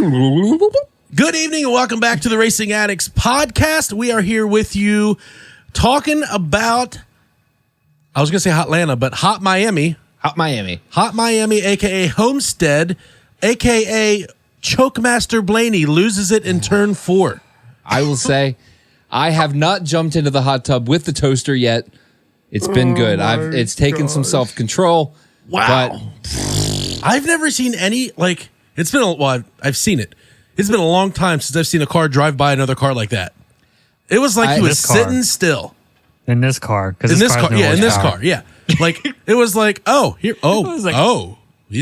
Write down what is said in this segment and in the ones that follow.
Good evening and welcome back to the Racing Addicts podcast. We are here with you talking about, I was going to say Hot Atlanta, but Hot Miami. Hot Miami, a.k.a. Homestead, a.k.a. Chokemaster Blaney loses it in turn 4. I will say, I have not jumped into the hot tub with the toaster yet. It's been good. It's taken some self-control. Wow. But I've never seen any, like, it's been I've seen it. It's been a long time since I've seen a car drive by another car like that. It was like he was sitting still. In this car. In this car, yeah. Like, it was like, he's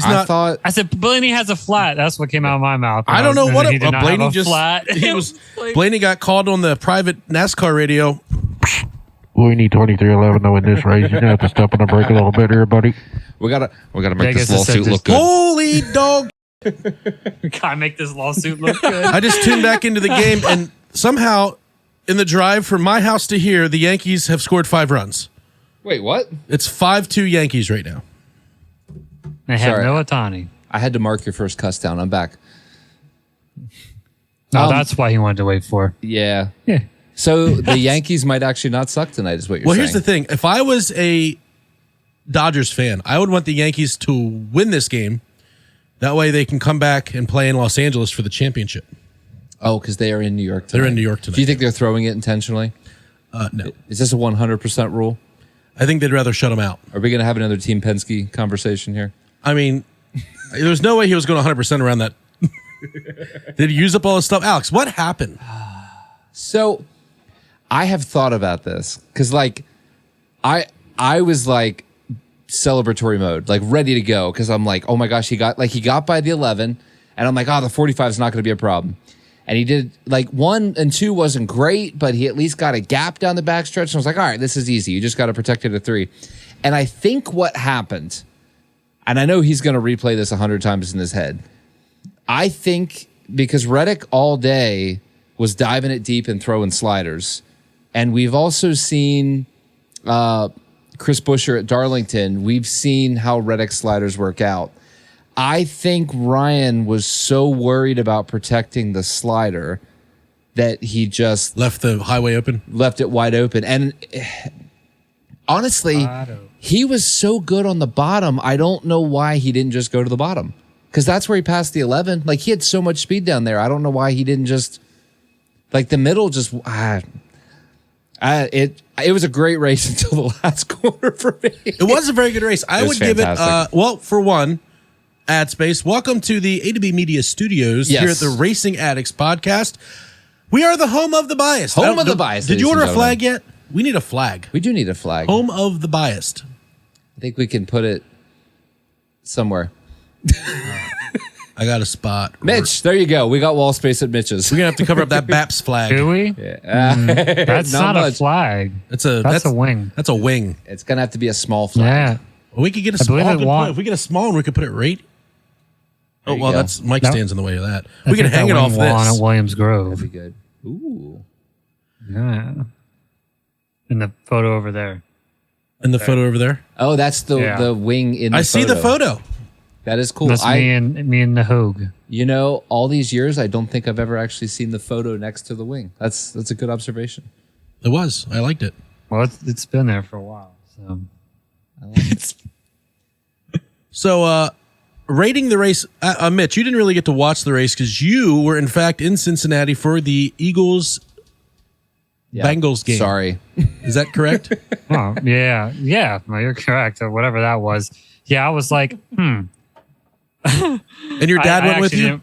not. I said, Blaney has a flat. That's what came out of my mouth. I don't know what he did not Blaney have a just. flat. Blaney got called on the private NASCAR radio. We need 2311 though in this race. You're gonna have to step on the brake a little bit here, buddy. We gotta make this lawsuit look good. Holy dog! We gotta make this lawsuit look good. I just tuned back into the game, and somehow, in the drive from my house to here, the Yankees have scored 5 runs. Wait, what? It's 5-2 Yankees right now. They have no Ohtani. I had to mark your first cuss down. I'm back. No, that's why he wanted to wait for. Yeah. Yeah. So the Yankees might actually not suck tonight, is what you're saying. Well, here's the thing. If I was a Dodgers fan, I would want the Yankees to win this game. That way they can come back and play in Los Angeles for the championship. Oh, because they are in New York tonight. They're in New York tonight. Do you think they're throwing it intentionally? No. Is this a 100% rule? I think they'd rather shut them out. Are we going to have another Team Penske conversation here? I mean, there's no way he was going 100% around that. Did he use up all his stuff? Alex, what happened? So I have thought about this because, like, I was like celebratory mode, like ready to go because I'm like, oh my gosh, he got by the 11, and I'm like, the 45 is not going to be a problem. And he did, like, 1 and 2 wasn't great, but he at least got a gap down the backstretch. And I was like, all right, this is easy. You just got to protect it at 3. And I think what happened, and I know he's going to replay this 100 times in his head. I think because Reddick all day was diving it deep and throwing sliders. And we've also seen Chris Buescher at Darlington. We've seen how Reddick sliders work out. I think Ryan was so worried about protecting the slider that he just left the highway open, left it wide open. And honestly, he was so good on the bottom. I don't know why he didn't just go to the bottom, because that's where he passed the 11. Like, he had so much speed down there. I don't know why he didn't just, like, the middle just, it was a great race until the last corner for me. It was a very good race. I would give it, for one, ad space. Welcome to the A2B Media Studios here at the Racing Addicts podcast. We are the home of the biased. Home of the biased. Did you order a flag yet? We need a flag. We do need a flag. Home of the biased. I think we can put it somewhere. I got a spot. Mitch, there you go. We got wall space at Mitch's. We're going to have to cover up that BAPS flag. Do we? Yeah. That's not a flag. That's a wing. That's a wing. It's going to have to be a small flag. Yeah. Well, we could get a small. If we get a small one, we could put it right. Oh, well, that's Mike stands in the way of that. We can hang it off this. At Williams Grove. That'd be good. Ooh. Yeah. In the photo over there. Photo over there? Oh, that's the wing in the photo. I see the photo. That is cool. That's me and the Hogue. You know, all these years, I don't think I've ever actually seen the photo next to the wing. That's a good observation. It was. I liked it. Well, it's been there for a while. So, I like it. So, rating the race, Mitch, you didn't really get to watch the race because you were, in fact, in Cincinnati for the Eagles Bengals game. Sorry. Is that correct? oh, yeah. Yeah. No, you're correct. Or whatever that was. Yeah, I was like, And your dad went with you?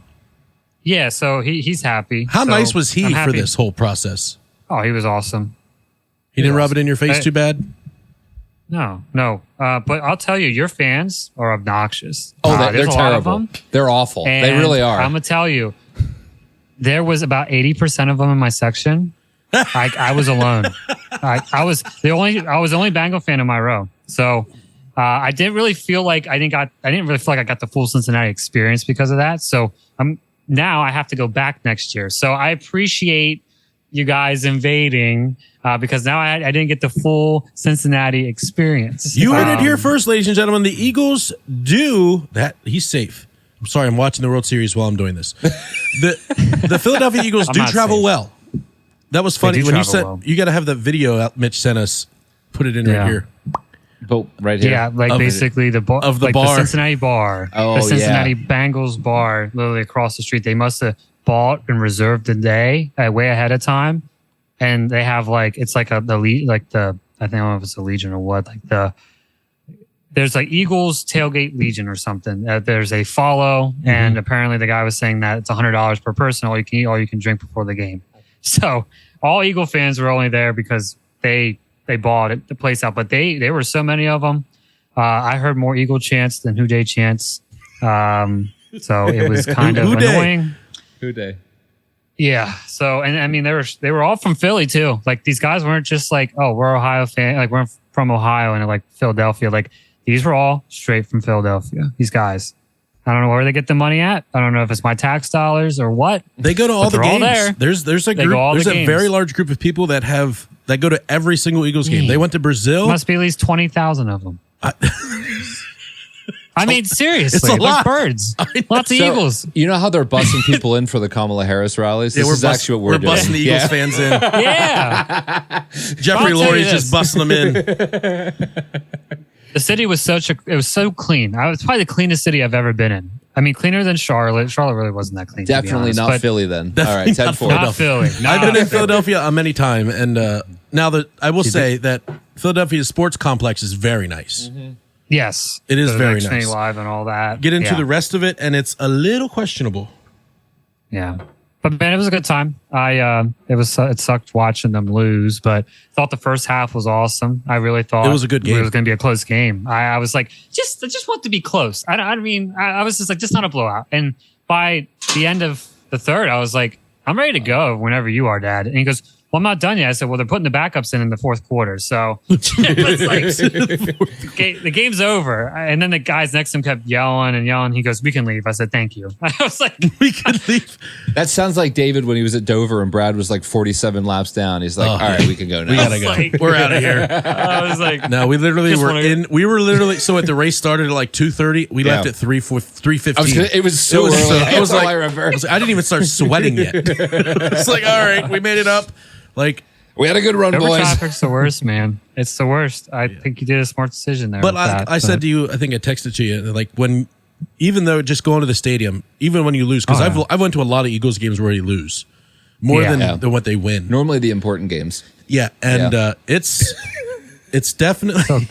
Yeah, so he's happy. How nice was he for this whole process? Oh, he was awesome. He didn't rub it in your face too bad? No. But I'll tell you, your fans are obnoxious. Oh, they're terrible. They're awful. They really are. I'm going to tell you, there was about 80% of them in my section. I was alone. I was the only Bengal fan in my row. So I didn't really feel like I got the full Cincinnati experience because of that. So now I have to go back next year. So I appreciate you guys invading because now I didn't get the full Cincinnati experience. You heard it here first, ladies and gentlemen. The Eagles do Sorry, I'm watching the World Series while I'm doing this. The Philadelphia Eagles do travel well. That was funny when you said you got to have the video out Mitch sent us. Put it in right here. But right here. Yeah, like basically the bar. The Cincinnati bar. Oh, the Cincinnati Bengals bar, literally across the street. They must have bought and reserved the day way ahead of time. And they have it's like I don't know if it's a Legion or what, there's like Eagles Tailgate Legion or something. There's a follow, and apparently the guy was saying that it's $100 per person, all you can eat, all you can drink before the game. So all Eagle fans were only there because they bought the place out, but there were so many of them. I heard more Eagle chants than Who Dey chants. So it was kind of annoying. Who Dey? Yeah. So, and I mean, they were all from Philly too. Like these guys weren't just like, oh, we're Ohio fan. Like we're from Ohio and like Philadelphia. Like these were all straight from Philadelphia. These guys. I don't know where they get the money at. I don't know if it's my tax dollars or what. They go to all the games. All there. There's a group. There's a very large group of people that go to every single Eagles game. They went to Brazil. Must be at least 20,000 of them. I mean, seriously, it's a lot. Birds. Lots of Eagles. You know how they're busing people in for the Kamala Harris rallies? This is actually what we're doing. We're busing the Eagles fans in. Yeah. Jeffrey Lurie's just busting them in. The city was it was so clean. It was probably the cleanest city I've ever been in. I mean, cleaner than Charlotte. Charlotte really wasn't that clean. Definitely not Philly then. All right, 10-4. Not Philly. I've been in Philadelphia many times, and now that I will say that Philadelphia's sports complex is very nice. Mm-hmm. Yes, it is very nice. Xfinity Live and all that. Get into the rest of it, and it's a little questionable. Yeah, but man, it was a good time. It sucked watching them lose, but thought the first half was awesome. I really thought it was a good game. It was going to be a close game. I was like, I just want to be close. I was just like, just not a blowout. And by the end of the third, I was like, I'm ready to go whenever you are, Dad. And he goes, well, I'm not done yet. I said, well, they're putting the backups in the fourth quarter. So it was like, the game's over. And then the guys next to him kept yelling and yelling. He goes, we can leave. I said, thank you. I was like, we can leave. That sounds like David when he was at Dover and Brad was like 47 laps down. He's like, all right, we can go now. We gotta go. Like, we're out of here. I was like, no, we literally were literally, so at the race started at like 2:30. We left at 3:15. It was so early. I was like, I remember. I didn't even start sweating yet. It's like, all right, we made it up. Like, we had a good run, boys. Traffic's the worst, man. It's the worst. I think you did a smart decision there. But I said to you, I think I texted to you, like even though just going to the stadium, even when you lose, because I went to a lot of Eagles games where you lose more than what they win. Normally the important games. Yeah, and it's definitely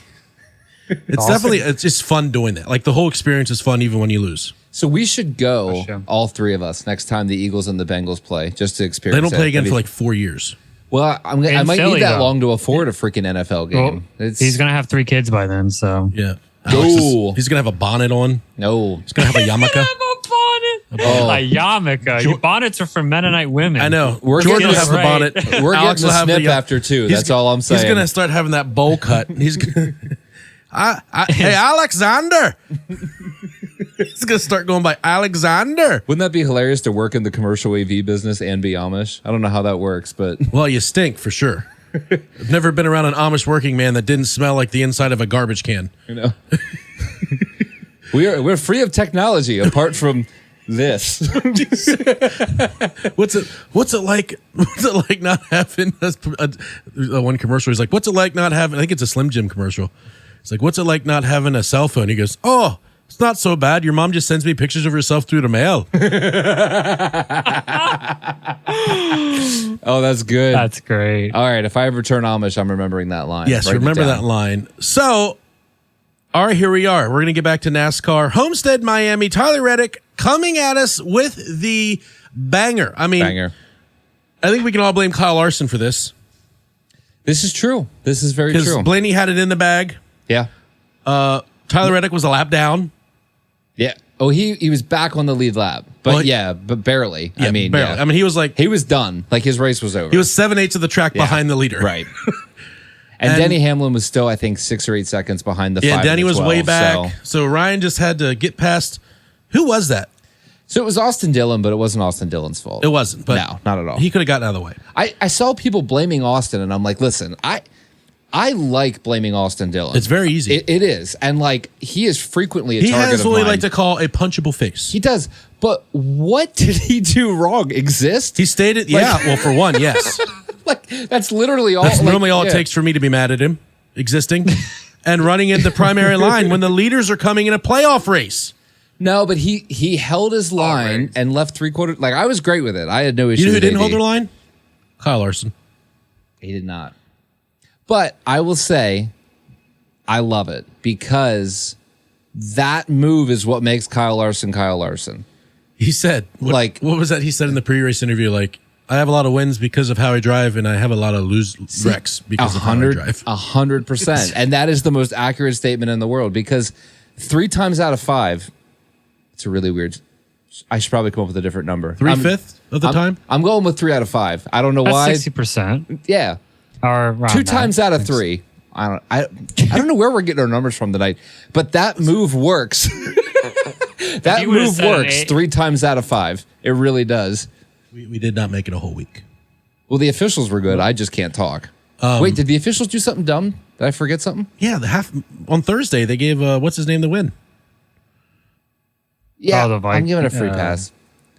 it's just fun doing that. Like the whole experience is fun even when you lose. So we should go, all three of us, next time the Eagles and the Bengals play, just to experience. They don't play again for like 4 years. Well, I might need that long to afford a freaking NFL game. Well, he's going to have 3 kids by then, so. Yeah. He's going to have a bonnet on. No. He's going to have a yarmulke. A yarmulke. Bonnets are for Mennonite women. I know. Jordan will have the bonnet. We're getting the snip after 2. That's all I'm saying. He's going to start having that bowl cut. He's hey, Alexander. He's going to start going by Alexander. Wouldn't that be hilarious to work in the commercial AV business and be Amish? I don't know how that works, but... Well, you stink for sure. I've never been around an Amish working man that didn't smell like the inside of a garbage can. You know, we're free of technology apart from this. What's it like not having one commercial? He's like, what's it like not having? I think it's a Slim Jim commercial. It's like, what's it like not having a cell phone? He goes, oh, it's not so bad. Your mom just sends me pictures of herself through the mail. Oh, that's good. That's great. All right. If I ever turn Amish, I'm remembering that line. Yes, remember that line. So, all right, here we are. We're going to get back to NASCAR. Homestead, Miami. Tyler Reddick coming at us with the banger. I mean, I think we can all blame Kyle Larson for this. This is true. This is very true. Because Blaney had it in the bag. Yeah. Tyler Reddick was a lap down. Yeah. Oh, he was back on the lead lap. But but barely. Yeah, barely. Yeah. I mean, he was done. Like his race was over. He was 7/8 of the track behind the leader. Right. And Denny Hamlin was still, I think, 6 or 8 seconds behind the 5. Yeah, Denny was 12, way back. So Ryan just had to get past. Who was that? So it was Austin Dillon, but it wasn't Austin Dillon's fault. It wasn't. But no, not at all. He could have gotten out of the way. I saw people blaming Austin, and I'm like, listen, I like blaming Austin Dillon. It's very easy. It is. And like he is frequently a he target has of what we mine. like to call a punchable face. He does. But what did he do wrong? Exist? He stated, well, for one, yes. Like that's literally all. That's like, normally all it takes for me to be mad at him, existing, and running in the primary line when the leaders are coming in a playoff race. No, but he held his line and left 3/4. Like I was great with it. I had no issue. You know who with didn't AD. hold their line? Kyle Larson. He did not. But I will say, I love it because that move is what makes Kyle Larson Kyle Larson. He said, what was that he said in the pre-race interview? Like, I have a lot of wins because of how I drive, and I have a lot of wrecks because of how I drive. 100%. And that is the most accurate statement in the world because 3 times out of 5, it's a really weird. I should probably come up with a different number. 3/5 of the time? I'm going with 3 out of 5. I don't know why. 60%. Yeah. Or around 2 that. times out of 3. I don't know where we're getting our numbers from tonight, but that move works. That you would've move said an works 8. 3 times out of 5. It really does. We did not make it a whole week. Well, the officials were good. I just can't talk. Wait, did the officials do something dumb? Did I forget something? Yeah, on Thursday they gave what's his name the win. Yeah, the I'm giving a free pass.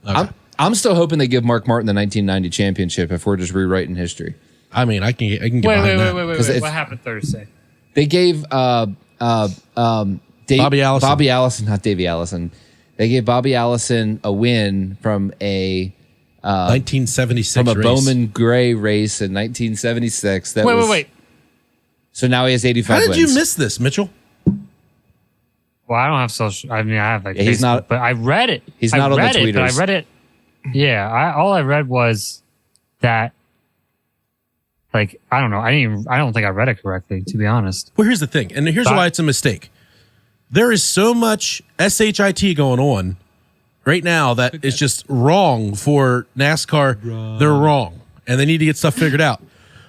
Okay. I'm still hoping they give Mark Martin the 1990 championship if we're just rewriting history. I mean, I can get Wait, behind that. wait. What happened Thursday? They gave Bobby Allison. Bobby Allison, not Davey Allison. They gave Bobby Allison a win from a 1976 from a race. Bowman Gray race in 1976. That Wait. So now he has 85 How did wins. you miss this, Mitchell? Well, I don't have social. I mean, I have like Yeah, Facebook, he's not- but I read it. he's I not on the read it, but I tweeters. read it. Yeah, all I read was that. Like I don't know. I don't think I read it correctly, to be honest. Well, here's the thing, and here's why it's a mistake. There is so much shit going on right now that is just wrong for NASCAR. They're wrong, and they need to get stuff figured out.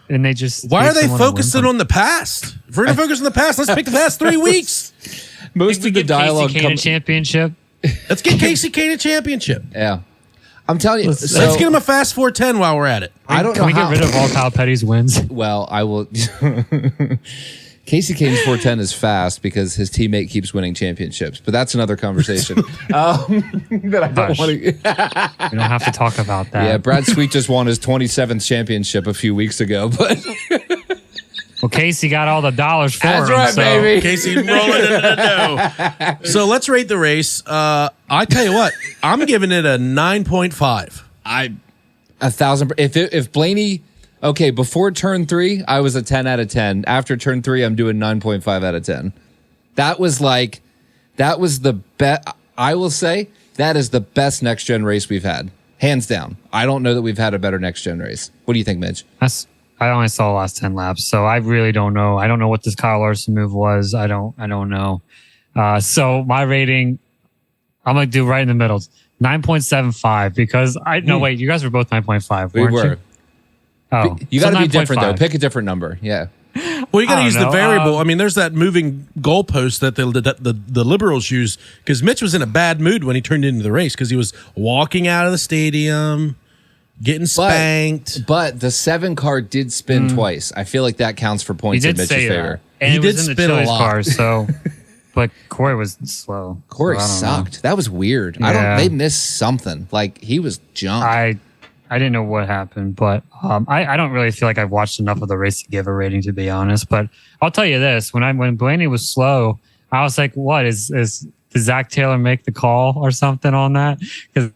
And they just Why are they focusing on the past? If we're going to focus on the past, let's pick the past 3 weeks. Most of the dialogue Casey Kane a championship. Let's get Casey Kane a championship. Yeah, I'm telling you. Let's Let's get him a fast 410 while we're at it. I don't Can know we how. get rid of all Kyle Petty's wins? Well, I will. Casey Kane's 410 is fast because his teammate keeps winning championships, but that's another conversation. That I don't Hush. want to. We don't have to talk about that. Yeah, Brad Sweet just won his 27th championship a few weeks ago, but Well, Casey got all the dollars for that's him. right, so baby. Casey rolling into the dough. So let's rate the race. I tell you what, I'm giving it a 9.5. 1,000. If Blaney, okay, before turn 3, I was a 10 out of 10. After turn 3, I'm doing 9.5 out of 10. That was the best. I will say that is the best next gen race we've had, hands down. I don't know that we've had a better next gen race. What do you think, Mitch? I only saw the last 10 laps, so I really don't know. I don't know what this Kyle Larson move was. I don't know. So my rating, I'm gonna do right in the middle, 9.75 because wait, you guys were both 9.5. We were. You? Oh, You got to be different though. 9.5. Pick a different number. Yeah. Well, you got to I use don't the know. variable. I mean, there's that moving goalpost that the liberals use because Mitch was in a bad mood when he turned into the race because he was walking out of the stadium, getting spanked. But the 7 car did spin twice. I feel like that counts for He points in did Mitch's say favor. that, and He it did was in the spin a Chili's lot. car. So, but Corey was slow. Corey so I don't know. sucked. That was weird. Yeah. They missed something. Like he was jumped. I didn't know what happened, but I don't really feel like I've watched enough of the race to give a rating, to be honest. But I'll tell you this: when Blaney was slow, I was like, "What did Zach Taylor make the call or something on that?" Because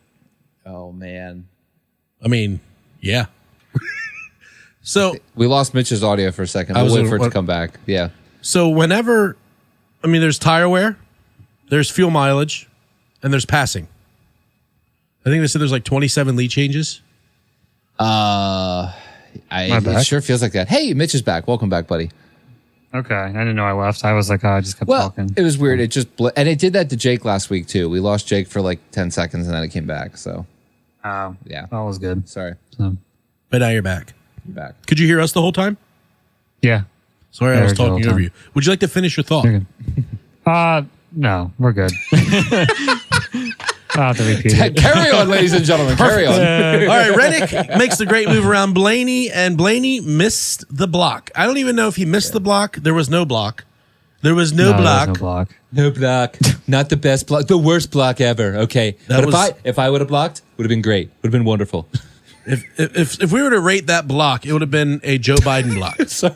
Oh man. I mean, yeah. So We lost Mitch's audio for a second. I We'll was wait in- for it to what- come back. Yeah. whenever, I mean, there's tire wear, there's fuel mileage, and there's passing. I think they said there's like 27 lead changes. It bad. sure feels like that. Hey, Mitch is back. Welcome back, buddy. okay, I didn't know I left. I was like, I just kept Well, talking. it was weird. It just and it did that to Jake last week too. We lost Jake for like 10 seconds and then it came back. So Yeah, yeah. that was good. Sorry. So, But now you're back. You're back. Could you hear us the whole time? yeah. Sorry, Yeah, I was I heard you the talking whole over time. you. Would you like to finish your thought? You're good. No, we're good. I'll have to repeat it. Carry on, ladies and gentlemen. Carry on. All right, Reddick makes the great move around Blaney, and Blaney missed the block. I don't even know if he missed the block. There was no block. There was no block. There's no block. No block. Not the best block. The worst block ever. Okay. That But was- if I would have blocked, would have been great. Would have been wonderful. If we were to rate that block, it would have been a Joe Biden block. Sorry.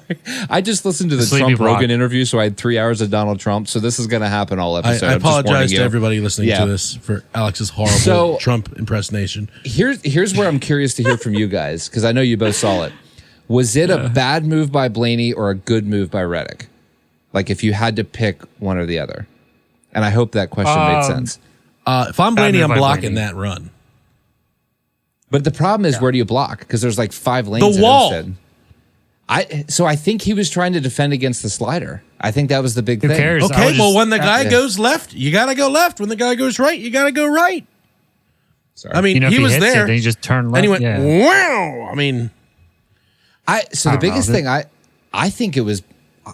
I just listened to the Sleepy Trump block. Rogan interview, so I had 3 hours of Donald Trump. So this is going to happen all I episode. I'm just apologize warning to you. everybody listening Yeah. to this for Alex's horrible So- Trump impersonation. Here's where I'm curious to hear from you guys, because I know you both saw it. Was it a bad move by Blaney or a good move by Reddick? Like if you had to pick one or the other. And I hope that question made sense. If I'm Blaney, move I'm by blocking Blaney. that run. But the problem is, where do you block? Because there's like 5 lanes. The wall. At Homestead. So I think he was trying to defend against the slider. I think that was the big Who thing. cares? I Okay, would well, just- when the guy yeah. goes left, you got to go left. When the guy goes right, you got to go right. Sorry. I mean, You know, if he he was hits there, it, then you just turn left. and he went, yeah. wow. I mean, So the I don't know. biggest thing I think it was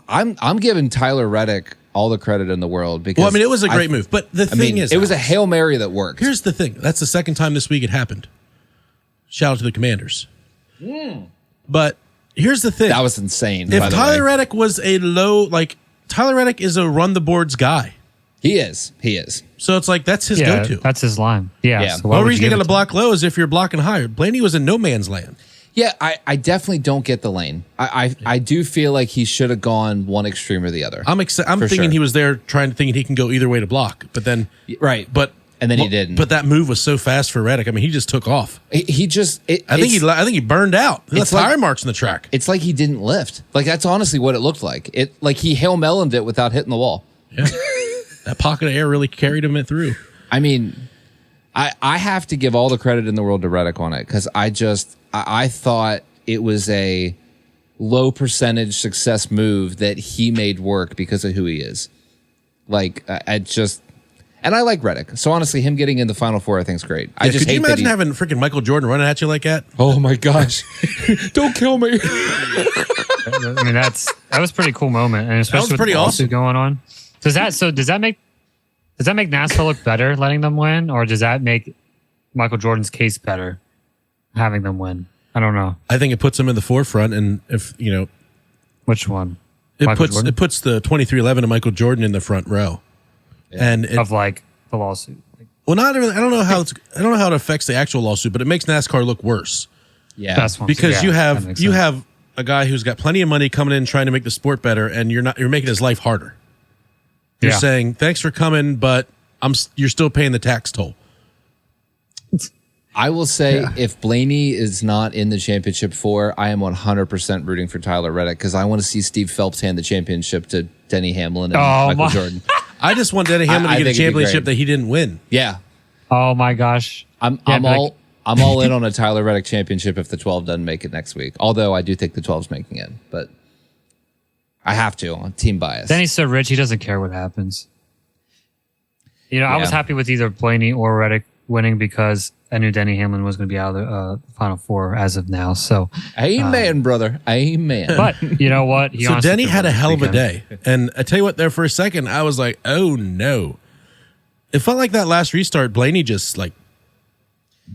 I'm giving Tyler Reddick all the credit in the world because well, I mean, it was a great move. But the thing is, it was a Hail Mary that worked. here's the thing. That's the second time this week it happened. Shout out to the Commanders. But here's the thing. That was insane. if by the Tyler way. Reddick was a low, like, Tyler Reddick is a run the boards guy. He is. So it's like, that's his Yeah, go-to. that's his line. Yeah. Yeah. So The why only would reason you you're give going it to block low is if you're blocking higher. Blaney was in no man's land. Yeah, I definitely don't get the lane. I do feel like he should have gone one extreme or the other. I'm For thinking sure. he was there thinking he can go either way to block. But then, Right. but And then he didn't. But that move was so fast for Reddick. I mean, he just took off. He just I think he burned out. He left it's like- tire marks in the track. it's like he didn't lift. Like that's honestly what it looked like. It like he Hail Meloned it without hitting the wall. Yeah. That pocket of air really carried him through. I mean, I have to give all the credit in the world to Reddick on it because I thought it was a low percentage success move that he made work because of who he is. Like and I like Reddick. So honestly, him getting in the Final Four, I think is great. I just could you hate that imagine having freaking Michael Jordan running at you like that? Oh my gosh! Don't kill me. I mean, that was a pretty cool moment, and especially was with pretty the lawsuit awesome. going on. Does that make NASCAR look better letting them win, or does that make Michael Jordan's case better having them win? I don't know I think it puts him in the forefront, and if which one. it Michael puts Jordan? it puts the 2311 of Michael Jordan in the front row, and it, Of like the lawsuit. well, not really. I don't know how it affects the actual lawsuit, but it makes NASCAR look worse Yeah, Best one. because Yeah, that makes sense. have a guy who's got plenty of money coming in trying to make the sport better, and you're making his life harder. You're Yeah. saying thanks for coming, but you're still paying the tax toll. I will say if Blaney is not in the championship 4, I am 100% rooting for Tyler Reddick because I want to see Steve Phelps hand the championship to Denny Hamlin and Oh, Michael my- Jordan. I just want Denny Hamlin I to get a think it'd be championship great. that he didn't win. Yeah, Oh my gosh. I'm Yeah, I'm but all I'm all in on a Tyler Reddick championship if the 12 doesn't make it next week. Although I do think the 12's making it, but I have to on team bias. Denny's so rich, he doesn't care what happens. I was Yeah. happy with either Blaney or Reddick winning because I knew Denny Hamlin was going to be out of the Final Four as of now. So, Amen, brother. Amen. but you know what? He So honestly Denny did had a win hell of a weekend. day. And I tell you what, there for a second, I was like, oh no. It felt like that last restart, Blaney just like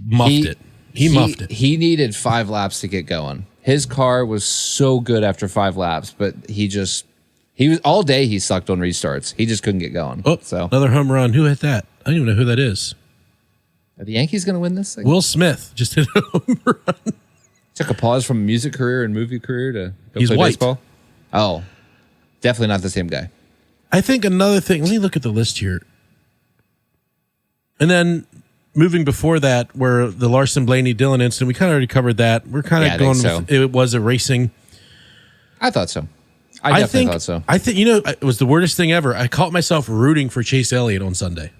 muffed it. He muffed it. He needed 5 laps to get going. His car was so good after 5 laps, but he was all day he sucked on restarts. He just couldn't get going. Oh, So another home run. Who hit that? I don't even know who that is. are the Yankees going to win this thing? Will Smith just hit a home run. Took a pause from a music career and movie career to go He's play white. baseball. Oh, definitely not the same guy. I think another thing, let me look at the list here. And then moving before that, where the Larson Blaney Dillon incident, we kind of already covered that. We're kind of Yeah, I going think with it was a racing. I thought so. I definitely thought so. I think it was the weirdest thing ever. I caught myself rooting for Chase Elliott on Sunday.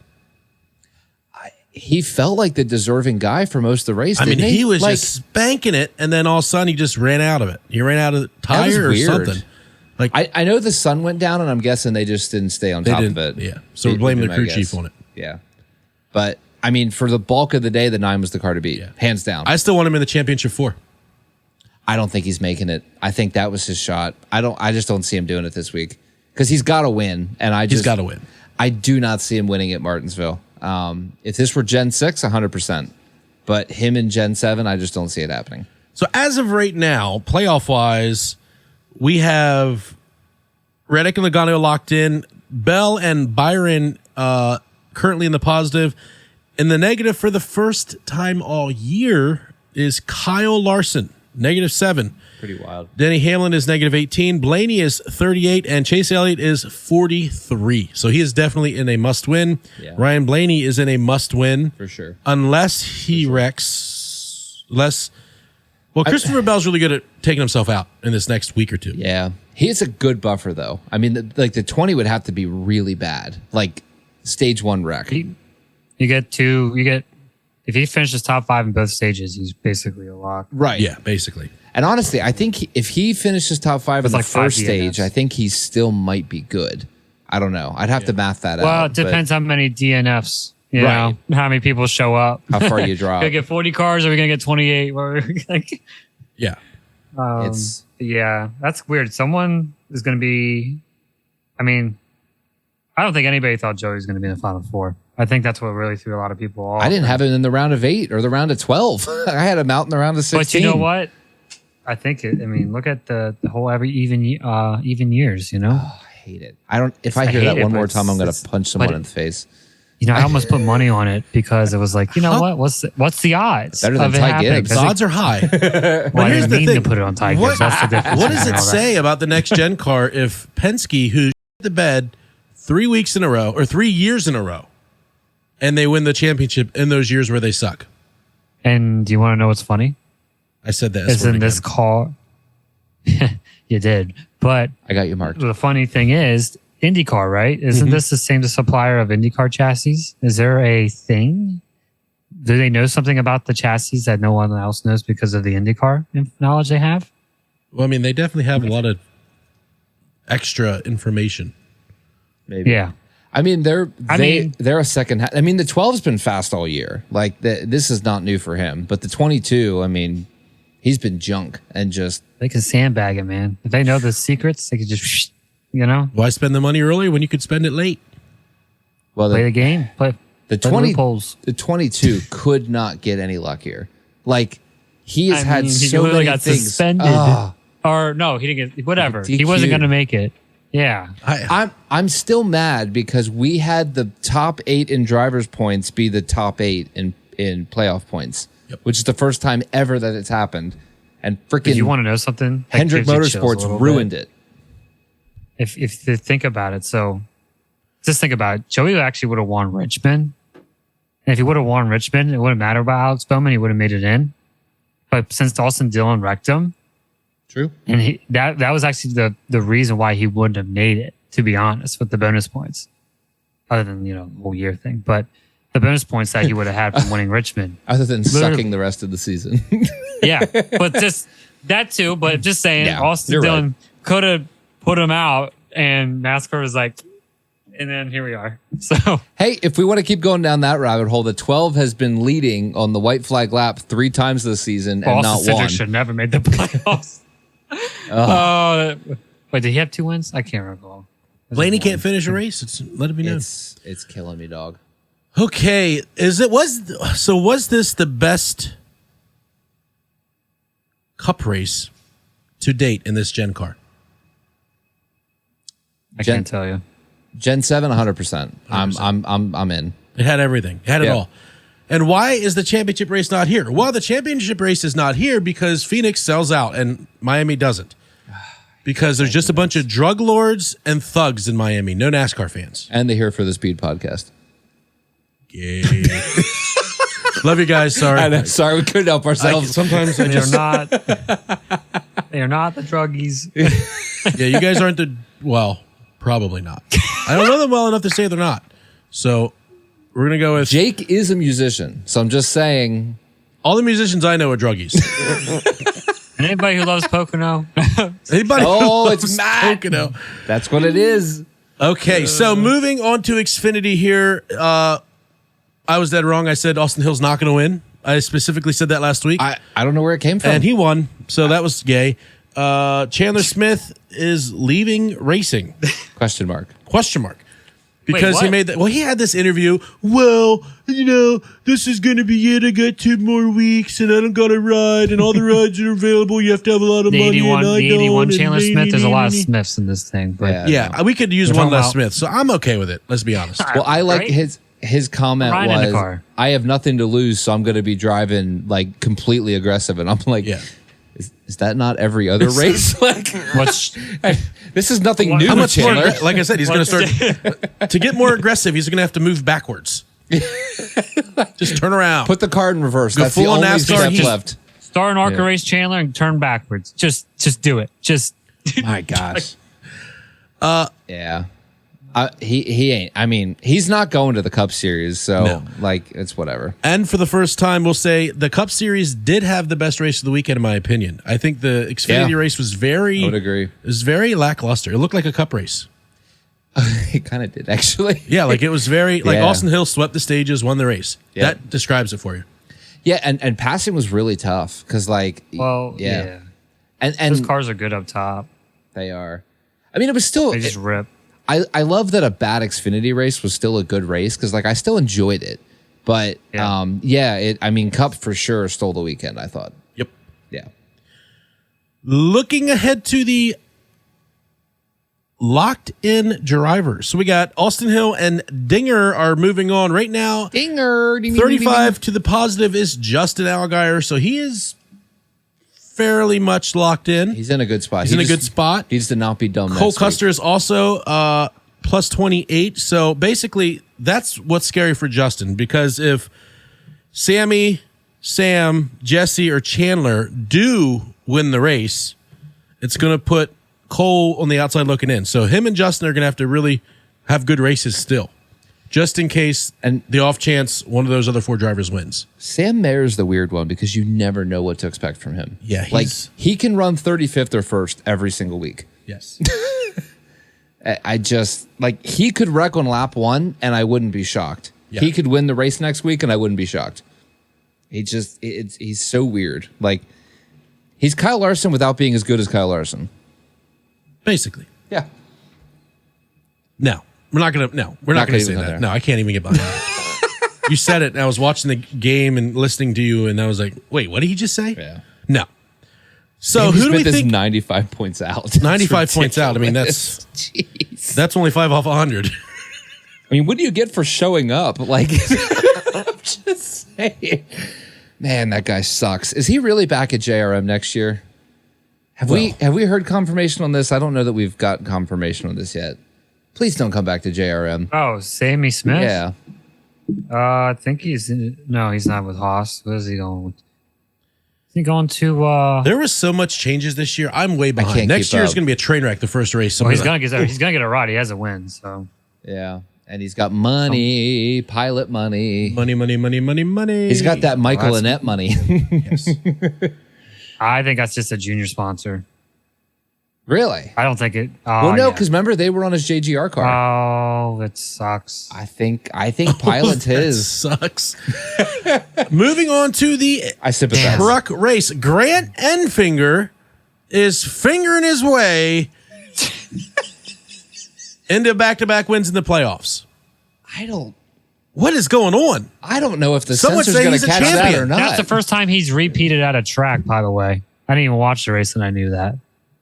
He felt like the deserving guy for most of the race. I mean, didn't he was like, just spanking it, and then all of a sudden he just ran out of it. He ran out of the That was tire or weird. something. Like I know the sun went down, and I'm guessing they just didn't stay on they top didn't. of it. Yeah. So we're blaming the I crew guess. chief on it. Yeah, but I mean, for the bulk of the day, the 9 was the car to beat, hands down. I still want him in the championship 4. I don't think he's making it. I think that was his shot. I just don't see him doing it this week because he's got to win, and He's got to win. I do not see him winning at Martinsville. If this were Gen 6, 100%. But him in Gen 7, I just don't see it happening. So as of right now, playoff-wise, we have Reddick and Logano locked in. Bell and Byron currently in the positive. In the negative for the first time all year is Kyle Larson, -7. Pretty wild. Denny Hamlin is -18. Blaney is 38. And Chase Elliott is 43. So he is definitely in a must-win. Yeah. Ryan Blaney is in a must-win. For sure. Unless he wrecks. Well, Christopher Bell's really good at taking himself out in this next week or two. Yeah. He's a good buffer, though. I mean, the 20 would have to be really bad. Like, stage 1 wreck. If he finishes top 5 in both stages, he's basically a lock. Right. Yeah, basically. And honestly, I think if he finishes top 5 in the like 5 first stage, DNFs. I think he still might be good. I don't know. I'd have to math that out. Well, it depends how many DNFs, you Right. know, how many people show up. how far you drop. Gonna get 40 cars, or are we gonna get 28? Yeah. Yeah, that's weird. Someone is gonna be. I mean, I don't think anybody thought Joey was gonna be in the Final Four. I think that's what really threw a lot of people off. I didn't have him in the round of 8 or the round of 12. I had him out in the round of 16. But you know what? I think look at the whole even years, you know? Oh, I hate it. If I hear hate that it, one but more time, I'm going it's- to punch someone but in the face. You know, I almost put money on it because it was like, you know what? What's the odds? Better than of it Ty happening? Gibbs. The odds are high. Well, I here's didn't the mean thing. to put it on Ty What- Gibbs. That's the difference. What does it between all that. say about the next gen car if Penske, who the bed 3 weeks in a row or 3 years in a row, and they win the championship in those years where they suck? And do you want to know what's funny? I said that. Is in this car. You did. But I got you marked. the funny thing is, IndyCar, right? Isn't this the same supplier of IndyCar chassis? Is there a thing? Do they know something about the chassis that no one else knows because of the IndyCar knowledge they have? Well, I mean, they definitely have a lot of extra information. Maybe. Yeah. I mean, they're mean- a second. I mean, the 12's been fast all year. Like this is not new for him. But the 22, I mean, he's been junk and just They can sandbag it, man. If they know the secrets, they could just, you know, Why spend the money early when you could spend it late? well. play the game. Play The play 20, loopholes. the 22 could not get any luckier. Like he has had he so literally many got things. suspended. Ah. Or no, he didn't get whatever. He DQ. wasn't going to make it. Yeah. I'm still mad because we had the top 8 in drivers' points be the top 8 in playoff points, which is the first time ever that it's happened. And If freaking you want to know something, that Hendrick gives you chills a Motorsports little ruined bit. it. If you think about it, so just think about it. Joey actually would have won Richmond. And if he would have won Richmond, it wouldn't matter about Alex Bowman. He would have made it in. But since Dawson Dillon wrecked him, True. and that was actually the reason why he wouldn't have made it, to be honest, with the bonus points. Other than, the whole year thing. But the bonus points that he would have had from winning Richmond. Other than sucking the rest of the season. Yeah. But just that too. But just saying, Yeah, Austin you're Dillon could have put him out, and NASCAR was like, and then here we are. So Hey, if we want to keep going down that rabbit hole, the 12 has been leading on the white flag lap 3 times this season and Austin not Cindric won. should never made the playoffs. Wait, did he have 2 wins? I can't recall. Blaney can't finish a race. Let it be known. It's killing me, dog. Okay, was this the best Cup race to date in this Gen car? I can't tell you. Gen 7, 100%. I'm in. It had everything. It had it Yeah. all. And why is the championship race not here? Well, the championship race is not here because Phoenix sells out and Miami doesn't. Because there's just a bunch of drug lords and thugs in Miami. No NASCAR fans. And they're here for the Speed Podcast. Yay. Love you guys. Sorry. I know, sorry, we couldn't help ourselves. Sometimes I They're just... not. They are not the druggies. Yeah, you guys aren't well, probably not. I don't know them well enough to say they're not. So we're going to go with... Jake is a musician, so I'm just saying. All the musicians I know are druggies. Anybody who loves Pocono. Anybody Oh, who it's loves Matt. Pocono. That's what it is. Okay, so moving on to Xfinity here. I was dead wrong. I said Austin Hill's not going to win. I specifically said that last week. I don't know where it came from. And he won, so that was gay. Chandler Smith is leaving racing. Question mark. Question mark. Because he made that. Well, he had this interview. Well, this is going to be it. I got 2 more weeks and I don't got a ride and all the rides are available. You have to have a lot of money. The 81 Chandler Smith. There's a lot of Smiths in this thing. But yeah, we could use one less Smith. So I'm okay with it. Let's be honest. Well, I like his comment was, I have nothing to lose, so I'm going to be driving like completely aggressive. And I'm like, is that not every other race? Like, this is nothing new. How much more? Chandler. Like I said, he's going to start to get more aggressive. He's going to have to move backwards. Just turn around. Put the car in reverse. Go That's full the on only NASCAR step left. Start an ARCA race, Chandler, and turn backwards. Just do it. My gosh. Yeah. He ain't. I mean, he's not going to the Cup Series, so like it's whatever. And for the first time, we'll say the Cup Series did have the best race of the weekend, in my opinion. I think the Xfinity race was I would agree. It was very lackluster. It looked like a Cup race. It kind of did, actually. Yeah, like it was very like Austin Hill swept the stages, won the race. Yeah. That describes it for you. Yeah, and passing was really tough because, like, and those cars are good up top. They are. I mean, it was still they just rip. I love that a bad Xfinity race was still a good race because, like, I still enjoyed it. But Cup for sure stole the weekend, I thought. Yep. Yeah. Looking ahead to the locked in drivers. So we got Austin Hill and Dinger are moving on right now. Dinger. 35 to the positive is Justin Allgaier. So he is fairly much locked in. He's in a good spot. He's in a good spot. Needs to not be dumb. Cole Custer is also plus 28. So basically, that's what's scary for Justin, because if Sammy, Sam, Jesse, or Chandler do win the race, it's going to put Cole on the outside looking in. So him and Justin are going to have to really have good races still, just in case and the off chance one of those other 4 drivers wins. Sam Mayer's the weird one because you never know what to expect from him. Yeah. Like he can run 35th or 1st every single week. Yes. I just like he could wreck on lap 1 and I wouldn't be shocked. Yeah. He could win the race next week and I wouldn't be shocked. He's so weird. Like he's Kyle Larson without being as good as Kyle Larson. Basically. Yeah. No, we're not going to say that. No, I can't even get behind it. You said it, and I was watching the game and listening to you, and I was like, wait, what did he just say? Yeah. No. So who do we think? 95 points out. 95 points out. I mean, that's only 5 off 100. I mean, what do you get for showing up? Like, I'm just saying. Man, that guy sucks. Is he really back at JRM next year? Have we heard confirmation on this? I don't know that we've got confirmation on this yet. Please don't come back to JRM. Oh, Sammy Smith? Yeah. I think he's not with Haas. What is he going with? Is he going to There was so much changes this year. I'm way behind. Next year is going to be a train wreck the first race. Well, he's going to get a ride. He has a win, so. Yeah. And he's got money, pilot money. Money. He's got that Michael Annette money. Yes. I think that's just a junior sponsor. Really? I don't think it. Well, no, because remember they were on his JGR car. Oh, it sucks. I think pilot's his. Sucks. Moving on to the truck race. Grant Enfinger is fingering his way into back-to-back wins in the playoffs. What is going on? I don't know if the sensor's going to catch that or not. That's the first time he's repeated at a track, by the way. I didn't even watch the race and I knew that.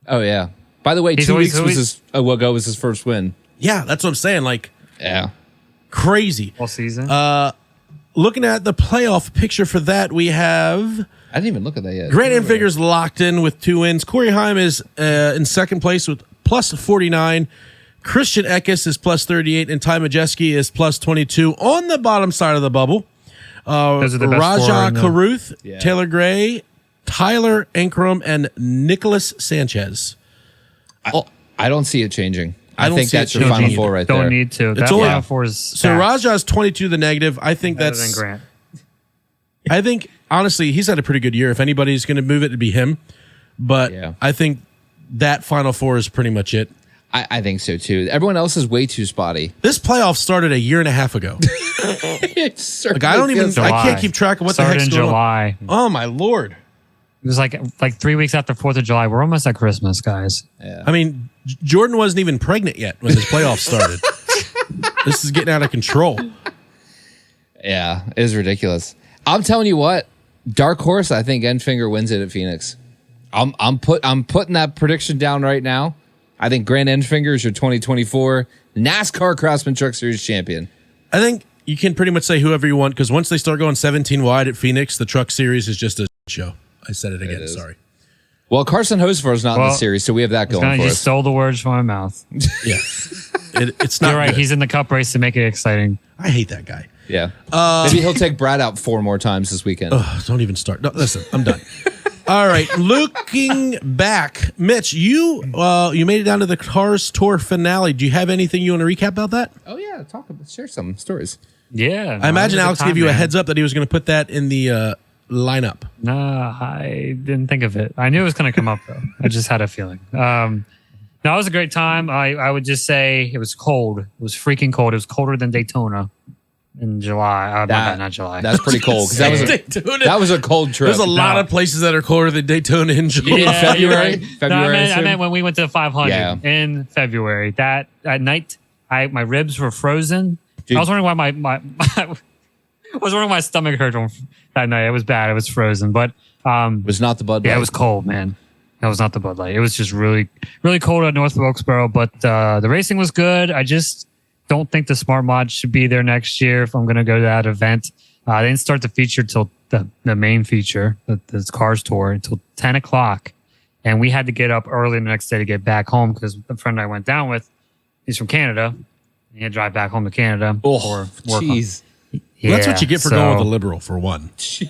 Oh, yeah. By the way, 2 weeks ago was his first win. Yeah, that's what I'm saying. Like, yeah. Crazy. All season. Looking at the playoff picture for that, we have... I didn't even look at that yet. Grant Enfinger's locked in with 2 wins. Corey Heim is in second place with plus 49. Christian Eckes is plus 38, and Ty Majeski is plus 22 on the bottom side of the bubble. Those are the best Rajah four, Caruth, Taylor Gray, Tyler Ankrum, and Nicholas Sanchez. I don't see it changing. I don't think see that's it your final changing four right there. Don't need to. That final four is stacked. So Rajah's 22 the negative. I think Better that's... than Grant. I think, honestly, he's had a pretty good year. If anybody's going to move it, it'd be him. But I think that final four is pretty much it. I think so, too. Everyone else is way too spotty. This playoff started a year and a half ago. I can't keep track of what the heck's in going July. on. Oh, my Lord. It was like 3 weeks after 4th of July. We're almost at Christmas, guys. Yeah. I mean, Jordan wasn't even pregnant yet when this playoff started. This is getting out of control. Yeah, it is ridiculous. I'm telling you what, dark horse. I think Enfinger wins it at Phoenix. I'm putting that prediction down right now. I think Grant Enfinger is your 2024 NASCAR Craftsman Truck Series champion. I think you can pretty much say whoever you want because once they start going 17 wide at Phoenix, the Truck Series is just a show. I said it again. Sorry. Well, Carson Hocevar is not in the series, so we have that going for You us. stole the words from my mouth. Yeah, it's not. You're right. good. He's in the cup race to make it exciting. I hate that guy. Yeah. Maybe he'll take Brad out 4 more times this weekend. Don't even start. No, listen, I'm done. All right, looking back, Mitch, you made it down to the Cars Tour finale. Do you have anything you want to recap about that? Oh yeah, share some stories. Yeah. I imagine Alex gave you a heads up that he was going to put that in the lineup. No, I didn't think of it. I knew it was going to come up though. I just had a feeling. No, it was a great time. I would just say it was cold. It was freaking cold. It was colder than Daytona in July. Not July. That's pretty cold because that was a cold trip. There's a lot of places that are colder than Daytona in July. Yeah, February. No, I meant when we went to the 500 in February. That at night, my ribs were frozen. Dude. I was wondering why my stomach hurt that night. It was bad. It was frozen, but it was not the Bud Light. Yeah, it was cold, man. That was not the Bud Light. It was just really, really cold at North Wilkesboro. But the racing was good. I just don't think the Smart Mod should be there next year if I'm going to go to that event. They didn't start the feature till the main feature, the Cars Tour, until 10 o'clock. And we had to get up early the next day to get back home because the friend I went down with, he's from Canada. He had to drive back home to Canada. Oh, jeez. Well, that's what you get for going with a liberal, for one. Jeez.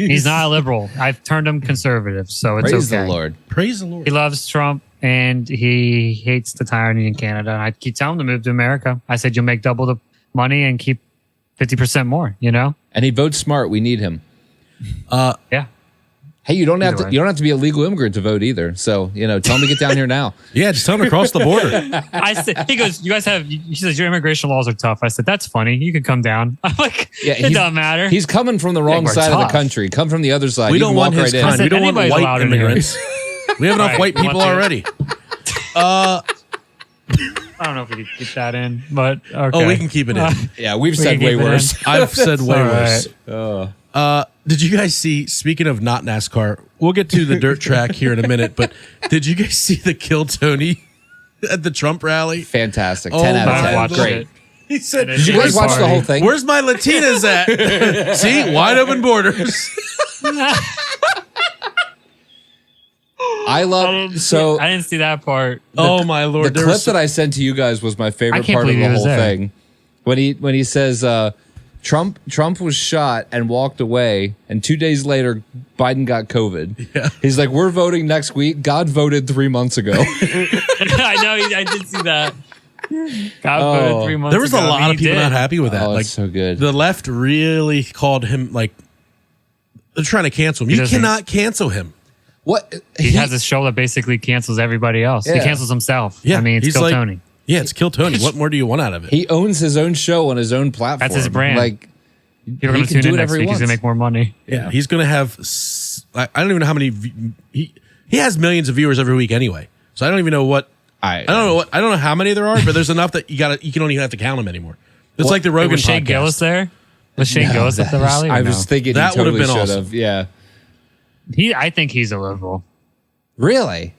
He's not a liberal. I've turned him conservative, so it's Praise okay. the Lord. Praise the Lord. He loves Trump, and he hates the tyranny in Canada. And I keep telling him to move to America. I said, you'll make double the money and keep 50% more, you know? And he votes smart. We need him. Yeah. Hey, you don't have to be a legal immigrant to vote either. So, tell him to get down here now. Yeah, just tell him to cross the border. I said, he goes, you guys have, he says, your immigration laws are tough. I said, that's funny. You can come down. I'm like, it doesn't matter. He's coming from the wrong side of the country. Come from the other side. We don't want his kind. We don't want white immigrants. We have enough white people already. I don't know if we can keep that in, but okay. Oh, we can keep it in. Yeah, we've said way worse. I've said way worse. Right. Did you guys see, speaking of not NASCAR, we'll get to the dirt track here in a minute, but did you guys see the Kill Tony at the Trump rally? Fantastic. 10 out of 10. Great. He said, did you guys watch the whole thing? Where's my Latinas at? See, wide open borders. I didn't see that part. Oh my Lord. The clip that I sent to you guys was my favorite part of the whole thing. When he says, Trump was shot and walked away, and 2 days later, Biden got COVID. Yeah. He's like, we're voting next week. God voted 3 months ago. I know. I did see that. God voted 3 months ago. There was a lot of people not happy with that. Oh, it's so good. The left really called him, like, they're trying to cancel him. You cannot cancel him. What? He has a show that basically cancels everybody else. Yeah. He cancels himself. Yeah. I mean, it's Kill Tony. Yeah, it's Kill Tony. What more do you want out of it? He owns his own show on his own platform. That's his brand. Like, you're going to tune in next week. He's going to make more money. Yeah, he's going to have. I don't even know how many. He has millions of viewers every week anyway. So I don't even know what. I don't know how many there are, but there's enough that you don't even have to count them anymore. It's like the Rogan was podcast. Shane Gillis there? Was Shane Gillis at the rally? I was thinking that would have been awesome. Yeah. I think he's a liberal. Really?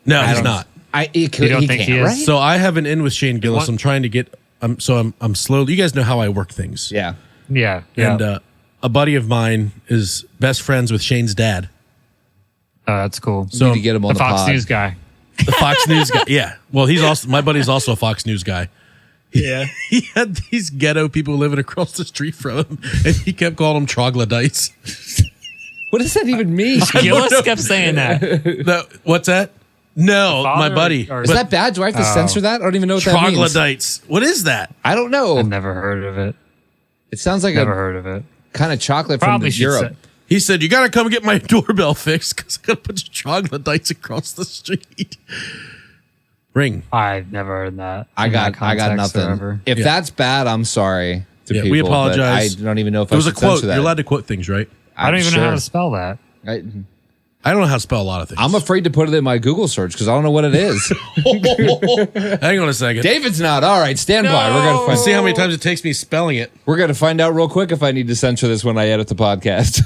No, he's not. You don't think he is? Right? So I have an in with Shane Gillis. I'm trying to get. I'm slowly. You guys know how I work things. Yeah. Yeah. And a buddy of mine is best friends with Shane's dad. Oh, that's cool. So need to get him on the Fox pod. News guy. The Fox News guy. Yeah. Well, my buddy's also a Fox News guy. Yeah. He had these ghetto people living across the street from him, and he kept calling them Troglodytes. What does that even mean? Gillis kept saying that. What's that? No, my buddy. Is that bad? Do I have to censor that? I don't even know what that means. Troglodytes. What is that? I don't know. I've never heard of it. It sounds like Never heard of it. kind of chocolate Probably from Europe. He said, you got to come get my doorbell fixed because I got a bunch of troglodytes across the street. Ring. I've never heard that. I got nothing. If that's bad, I'm sorry to people. We apologize. I don't even know if it was a should quote. censor that. You're allowed to quote things, right? I don't even know how to spell that. I don't know how to spell a lot of things. I'm afraid to put it in my Google search because I don't know what it is. Hang on a second. David's not. All right, stand by. We're gonna Let's see how many times it takes me spelling it. We're gonna find out real quick if I need to censor this when I edit the podcast.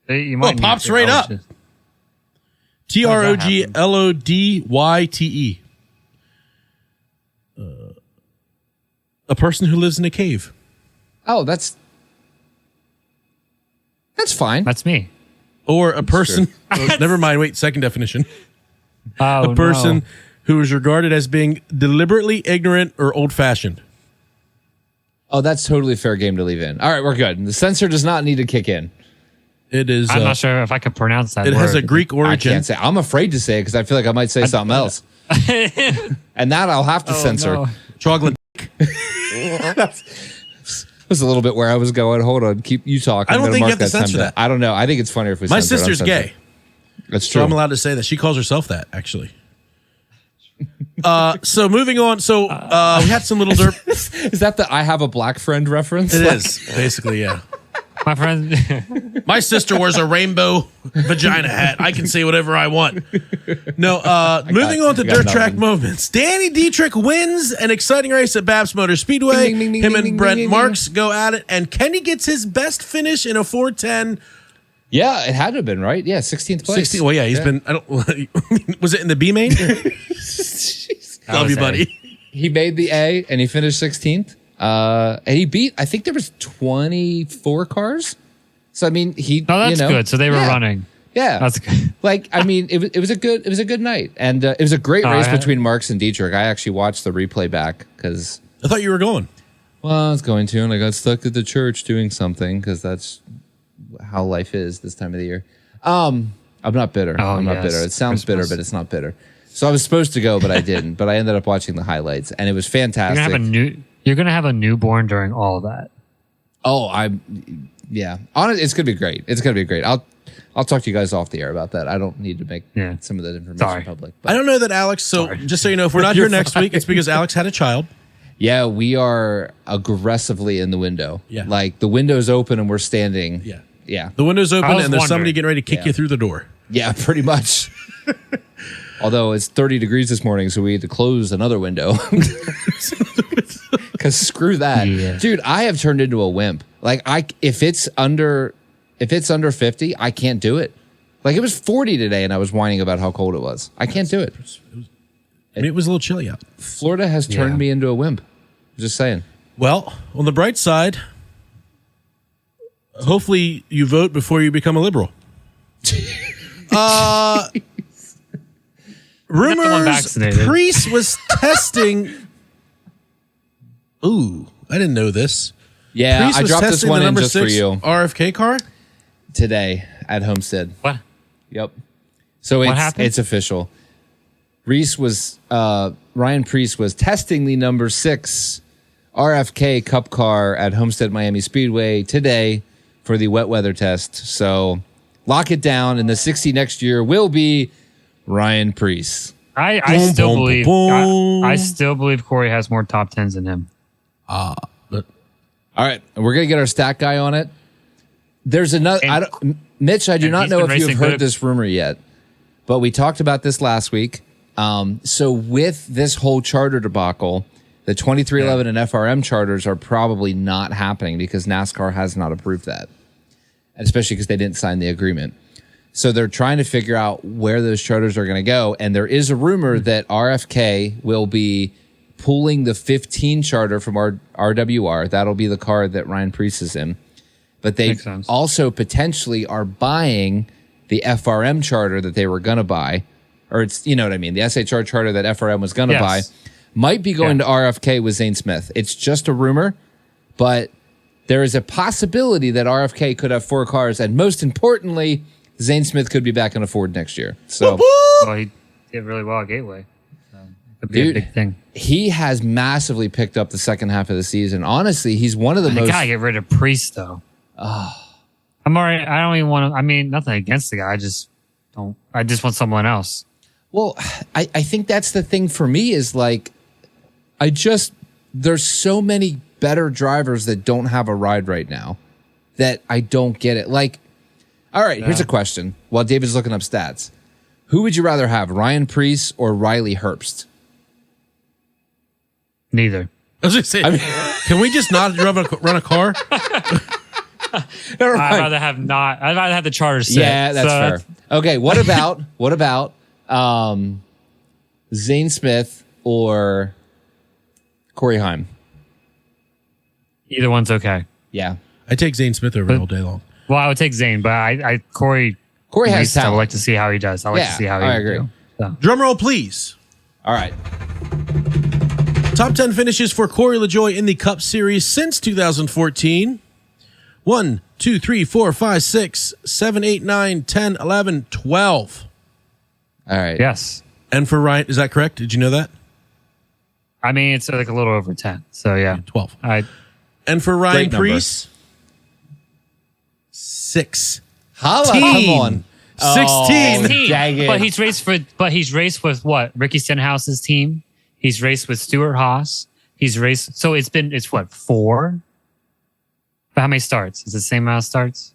You might need pops to. right Oh, up. shit. Troglodyte. A person who lives in a cave. Oh, that's fine. That's me. Or a person. Oh, never mind. Wait, second definition. Oh, A person no. who is regarded as being deliberately ignorant or old fashioned. Oh, that's totally fair game to leave in. All right, we're good. The censor does not need to kick in. It is. I'm not sure if I could pronounce that It word. has a Greek I origin. can't say. I'm afraid to say it because I feel like I might say something else, and that I'll have to censor. no. Troglodyte. Was a little bit where I was going. Hold on, keep you talking. I don't I'm think gonna you have to mark time censor down. that. I don't know. I think it's funnier if we. My censor it. I'm sister's censoring. gay. That's So true. I'm allowed to say that. She calls herself that, actually. So moving on. So we had some little derp. Is that the "I have a black friend" reference? It is, basically, yeah. My friend. My sister wears a rainbow vagina hat. I can say whatever I want. No, moving on to I got dirt track nothing. moments. Danny Dietrich wins an exciting race at BAPS Motor Speedway. Ding, ding, ding, Him ding, and ding, Brent ding, ding, Marks go at it, and Kenny gets his best finish in a 410. Yeah, it had to have been right. Yeah, 16th place. 60. Well, yeah, he's been. I don't. Was it in the B main? Love was you, A. buddy. He made the A and he finished 16th. And he beat. I think there was 24 cars. So I mean, he. No, that's you know, good. So they were yeah. running. Yeah, That's good. Like, I mean, it was a good night, and it was a great Oh, race I- between Marks and Dietrich. I actually watched the replay back because, I thought you were going. well, I was going to, and I got stuck at the church doing something because that's how life is this time of the year. I'm not bitter. Oh, I'm not yes. bitter. It sounds bitter, Christmas. but it's not bitter. So I was supposed to go, but I didn't. But I ended up watching the highlights, and it was You're fantastic. gonna have a newborn during all of that. Yeah. Honestly, it's gonna be great. It's gonna be great. I'll talk to you guys off the air about that. I don't need to make some of that information Sorry. public. I don't know that Alex. So just so you know, if we're not here next week, it's because Alex had a child. Yeah, we are aggressively in the window. Yeah. Like the window's open and we're standing. Yeah. Yeah. The window's open, I was and there's somebody wondering. getting ready to kick Yeah. you through the door. Yeah, pretty much. Although it's 30 degrees this morning, so we had to close another window. Because screw that. Yeah. Dude, I have turned into a wimp. Like if it's under 50, I can't do it. Like it was 40 today and I was whining about how cold it was. I can't do it. I mean, it was a little chilly out. Florida has turned Yeah. me into a wimp. Just saying. Well, on the bright side, hopefully you vote before you become a liberal. the one Rumors vaccinated. Priest was testing. Ooh, I didn't know this. Yeah, Priest I was dropped this testing one the in number just for 6 you RFK car. today at Homestead. What? Yep. So What happened? it's official. Ryan Priest was testing the number 6 RFK Cup car at Homestead Miami Speedway today for the wet weather test. So lock it down, and the 60 next year will be Ryan Priest. I Boom, still boom, believe. boom. I still believe Corey has more top tens than him. But All right, we're gonna get our stat guy on it. There's another. Mitch, I do and not he's know been if you've racing heard good. this rumor yet, but we talked about this last week. So with this whole charter debacle, the 2311 and FRM charters are probably not happening because NASCAR has not approved that, and especially because they didn't sign the agreement. So they're trying to figure out where those charters are going to go, and there is a rumor that RFK will be pulling the 15 charter from our RWR. That'll be the car that Ryan Priest is in. But they Makes sense. also potentially are buying the FRM charter that they were going to buy. Or it's, you know what I mean? The SHR charter that FRM was going to Yes. buy might be going Yeah. to RFK with Zane Smith. It's just a rumor, but there is a possibility that RFK could have 4 cars. And most importantly, Zane Smith could be back in a Ford next year. So Well, he did really well at Gateway. So it could be Dude. a big thing. he has massively picked up the second half of the season. Honestly, he's one of the I most. gotta get rid of Priest though. I'm already. I don't even want to. I mean, nothing against the guy. I just don't. I just want someone else. Well, I think that's the thing for me is like, there's so many better drivers that don't have a ride right now that I don't get it. Like, All right, here's a question. While David's looking up stats, who would you rather have, Ryan Preece or Riley Herbst? Neither. I was just saying, can we just not run a car? Never mind. I'd rather have the charter sit. Yeah, that's fair. Okay, what about Zane Smith or Corey Haim? Either one's okay. Yeah. I take Zane Smith over all day long. Well, I would take Zane, but Corey has talent. I would like to see how he does. I like to see how he I agree. do. So. Drum roll, please. All right. Top 10 finishes for Corey LaJoie in the Cup Series since 2014. 1, 2, 3, 4, 5, 6, 7, 8, 9, 10, 11, 12. All right. Yes. And for Ryan, is that correct? Did you know that? I mean, it's like a little over 10. So, yeah. 12. And for Ryan Preece, 6. Holla, come on. 16. Dang it. But he's raced with what? Ricky Stenhouse's team. He's raced with Stuart Haas. He's raced. So it's what, 4? But how many starts? Is it the same amount of starts?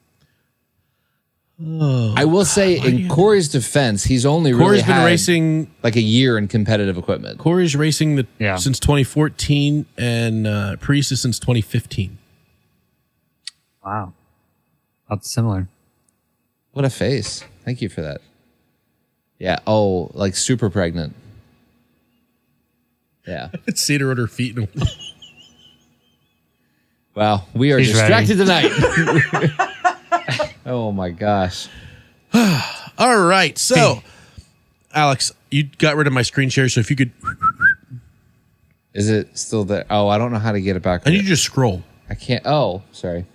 I will say, in Corey's defense, he's only Corey's really been had racing like a year in competitive equipment. Corey's racing since 2014, and Preece is since 2015. Wow. That's similar. What a face. Thank you for that. Yeah. Oh, like super pregnant. Yeah. It's Cedar at her feet. Wow. We are She's distracted tonight. Oh my gosh. All right. So, Alex, you got rid of my screen share, so if you could. Is it still there? Oh, I don't know how to get it back. I need you to just scroll. I can't. Oh, sorry.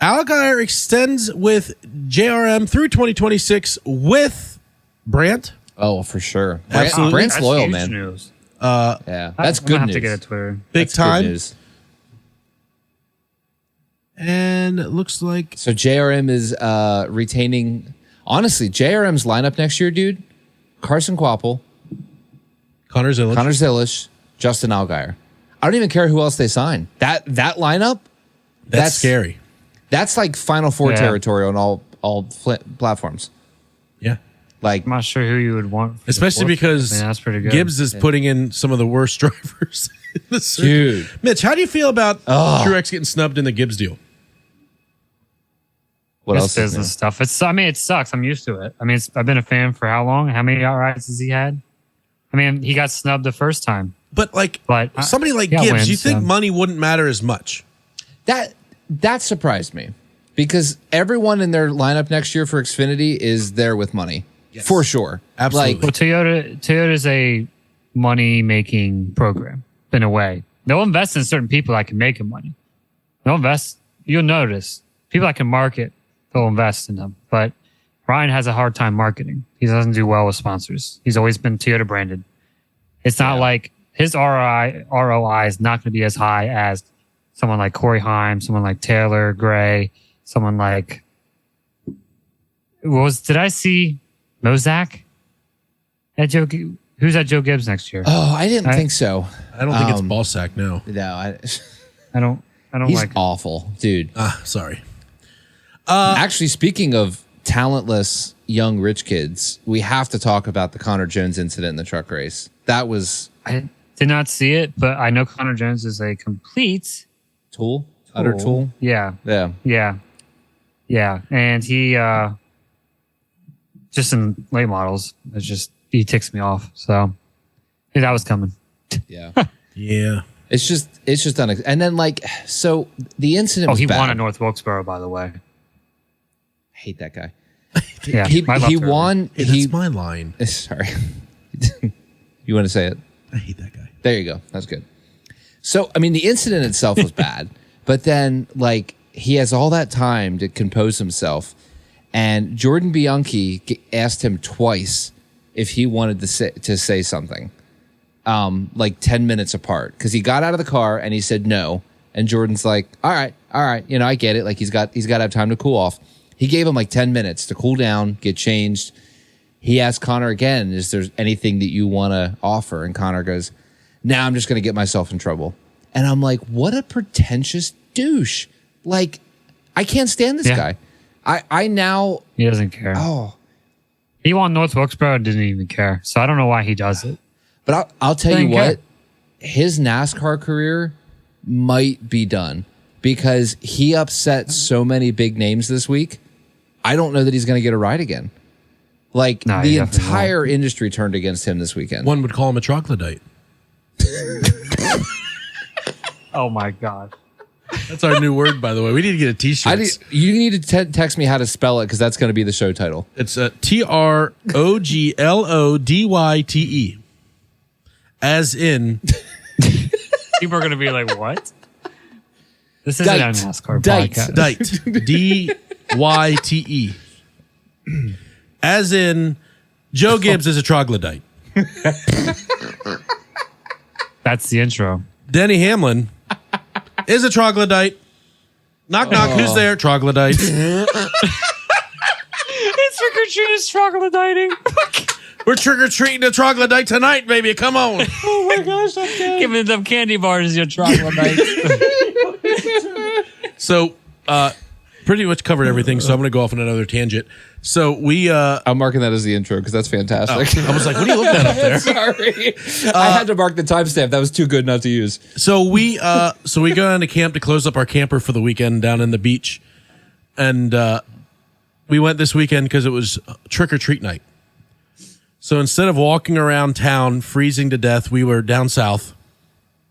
Allgaier extends with JRM through 2026 with Brandt. Oh, for sure. Absolutely. Brandt's That's loyal, huge man. News. Yeah, that's I'm good gonna have news. to get a Twitter. Big That's good time. news. And it looks like So JRM is retaining. Honestly, JRM's lineup next year, dude. Carson Quapple, Connor Zillich. Connor Zillish, Justin Allgaier. I don't even care who else they sign. That lineup. That's scary. That's like Final Four Yeah. territory on all platforms. Yeah. Like I'm not sure who you would want. For the Especially fourth. because I mean, that's pretty good. Gibbs is putting in some of the worst drivers in the circuit. Dude. Mitch, how do you feel about Truex getting snubbed in the Gibbs deal? what This else? Is business stuff. It sucks. I'm used to it. I mean, I've been a fan for how long? How many outrights has he had? I mean, he got snubbed the first time. But somebody like yeah, Gibbs, wins, you think so. money wouldn't matter as much? That surprised me because everyone in their lineup next year for Xfinity is there with money. Yes. For sure. Absolutely. Well, Toyota's a money making program in a way. They'll invest in certain people that can make them money. They'll invest. You'll notice people that can market. They'll invest in them. But Ryan has a hard time marketing. He doesn't do well with sponsors. He's always been Toyota branded. It's not like his ROI is not going to be as high as someone like Corey Haim, someone like Taylor Gray, someone like did I see Mozak? Who's at Joe Gibbs next year? Oh, I didn't think so. I don't think it's ball sack, no. No, I don't he's like it. awful, dude. Sorry. Actually, speaking of talentless young rich kids, we have to talk about the Connor Jones incident in the truck race. That was I did not see it, but I know Connor Jones is a complete utter tool. Yeah. Yeah. And he just in late models, he ticks me off. So yeah, that was coming. Yeah. Yeah. It's just and then so the incident was he bad. won at North Wilkesboro, by the way. I hate that guy. Yeah, He my love for him. won. Hey, that's my line. Sorry. You want to say it? I hate that guy. There you go. That's good. So, I mean, the incident itself was bad, but then he has all that time to compose himself. And Jordan Bianchi asked him twice if he wanted to say something, 10 minutes apart, because he got out of the car and he said no. And Jordan's like, all right. I get it. He's got to have time to cool off. He gave him 10 minutes to cool down, get changed. He asked Connor again, is there anything that you want to offer? And Connor goes, nah, I'm just going to get myself in trouble. And I'm like, what a pretentious douche. Like, I can't stand this guy. I now. He doesn't care. Oh. He won North Wilkesboro and didn't even care. So I don't know why he does it. But I'll tell you Didn't what, care. his NASCAR career might be done because he upset so many big names this week. I don't know that he's going to get a ride again. Like, No, the he definitely entire industry turned against him this weekend. One would call him a troglodyte. Oh my God. That's our new word, by the way. We need to get a T-shirt. You need to text me how to spell it because that's going to be the show title. It's a Troglodyte, as in People are going to be like, what? This isn't a Dite. NASCAR Dite. podcast. Dyte, as in Joe Gibbs is a troglodyte. That's the intro. Denny Hamlin is a troglodyte. Knock knock. Who's there? Troglodyte. It's trick or treat is troglodyting. We're trick or treating a troglodyte tonight, baby. Come on. Oh my gosh, I'm dead. Giving them candy bars, you troglodytes. So, pretty much covered everything. So I'm going to go off on another tangent. So we, I'm marking that as the intro because that's fantastic. I was like, what are you looking at up there? Sorry. I had to mark the timestamp. That was too good not to use. So we go down to camp to close up our camper for the weekend down in the beach, and we went this weekend because it was trick or treat night. So instead of walking around town freezing to death, we were down south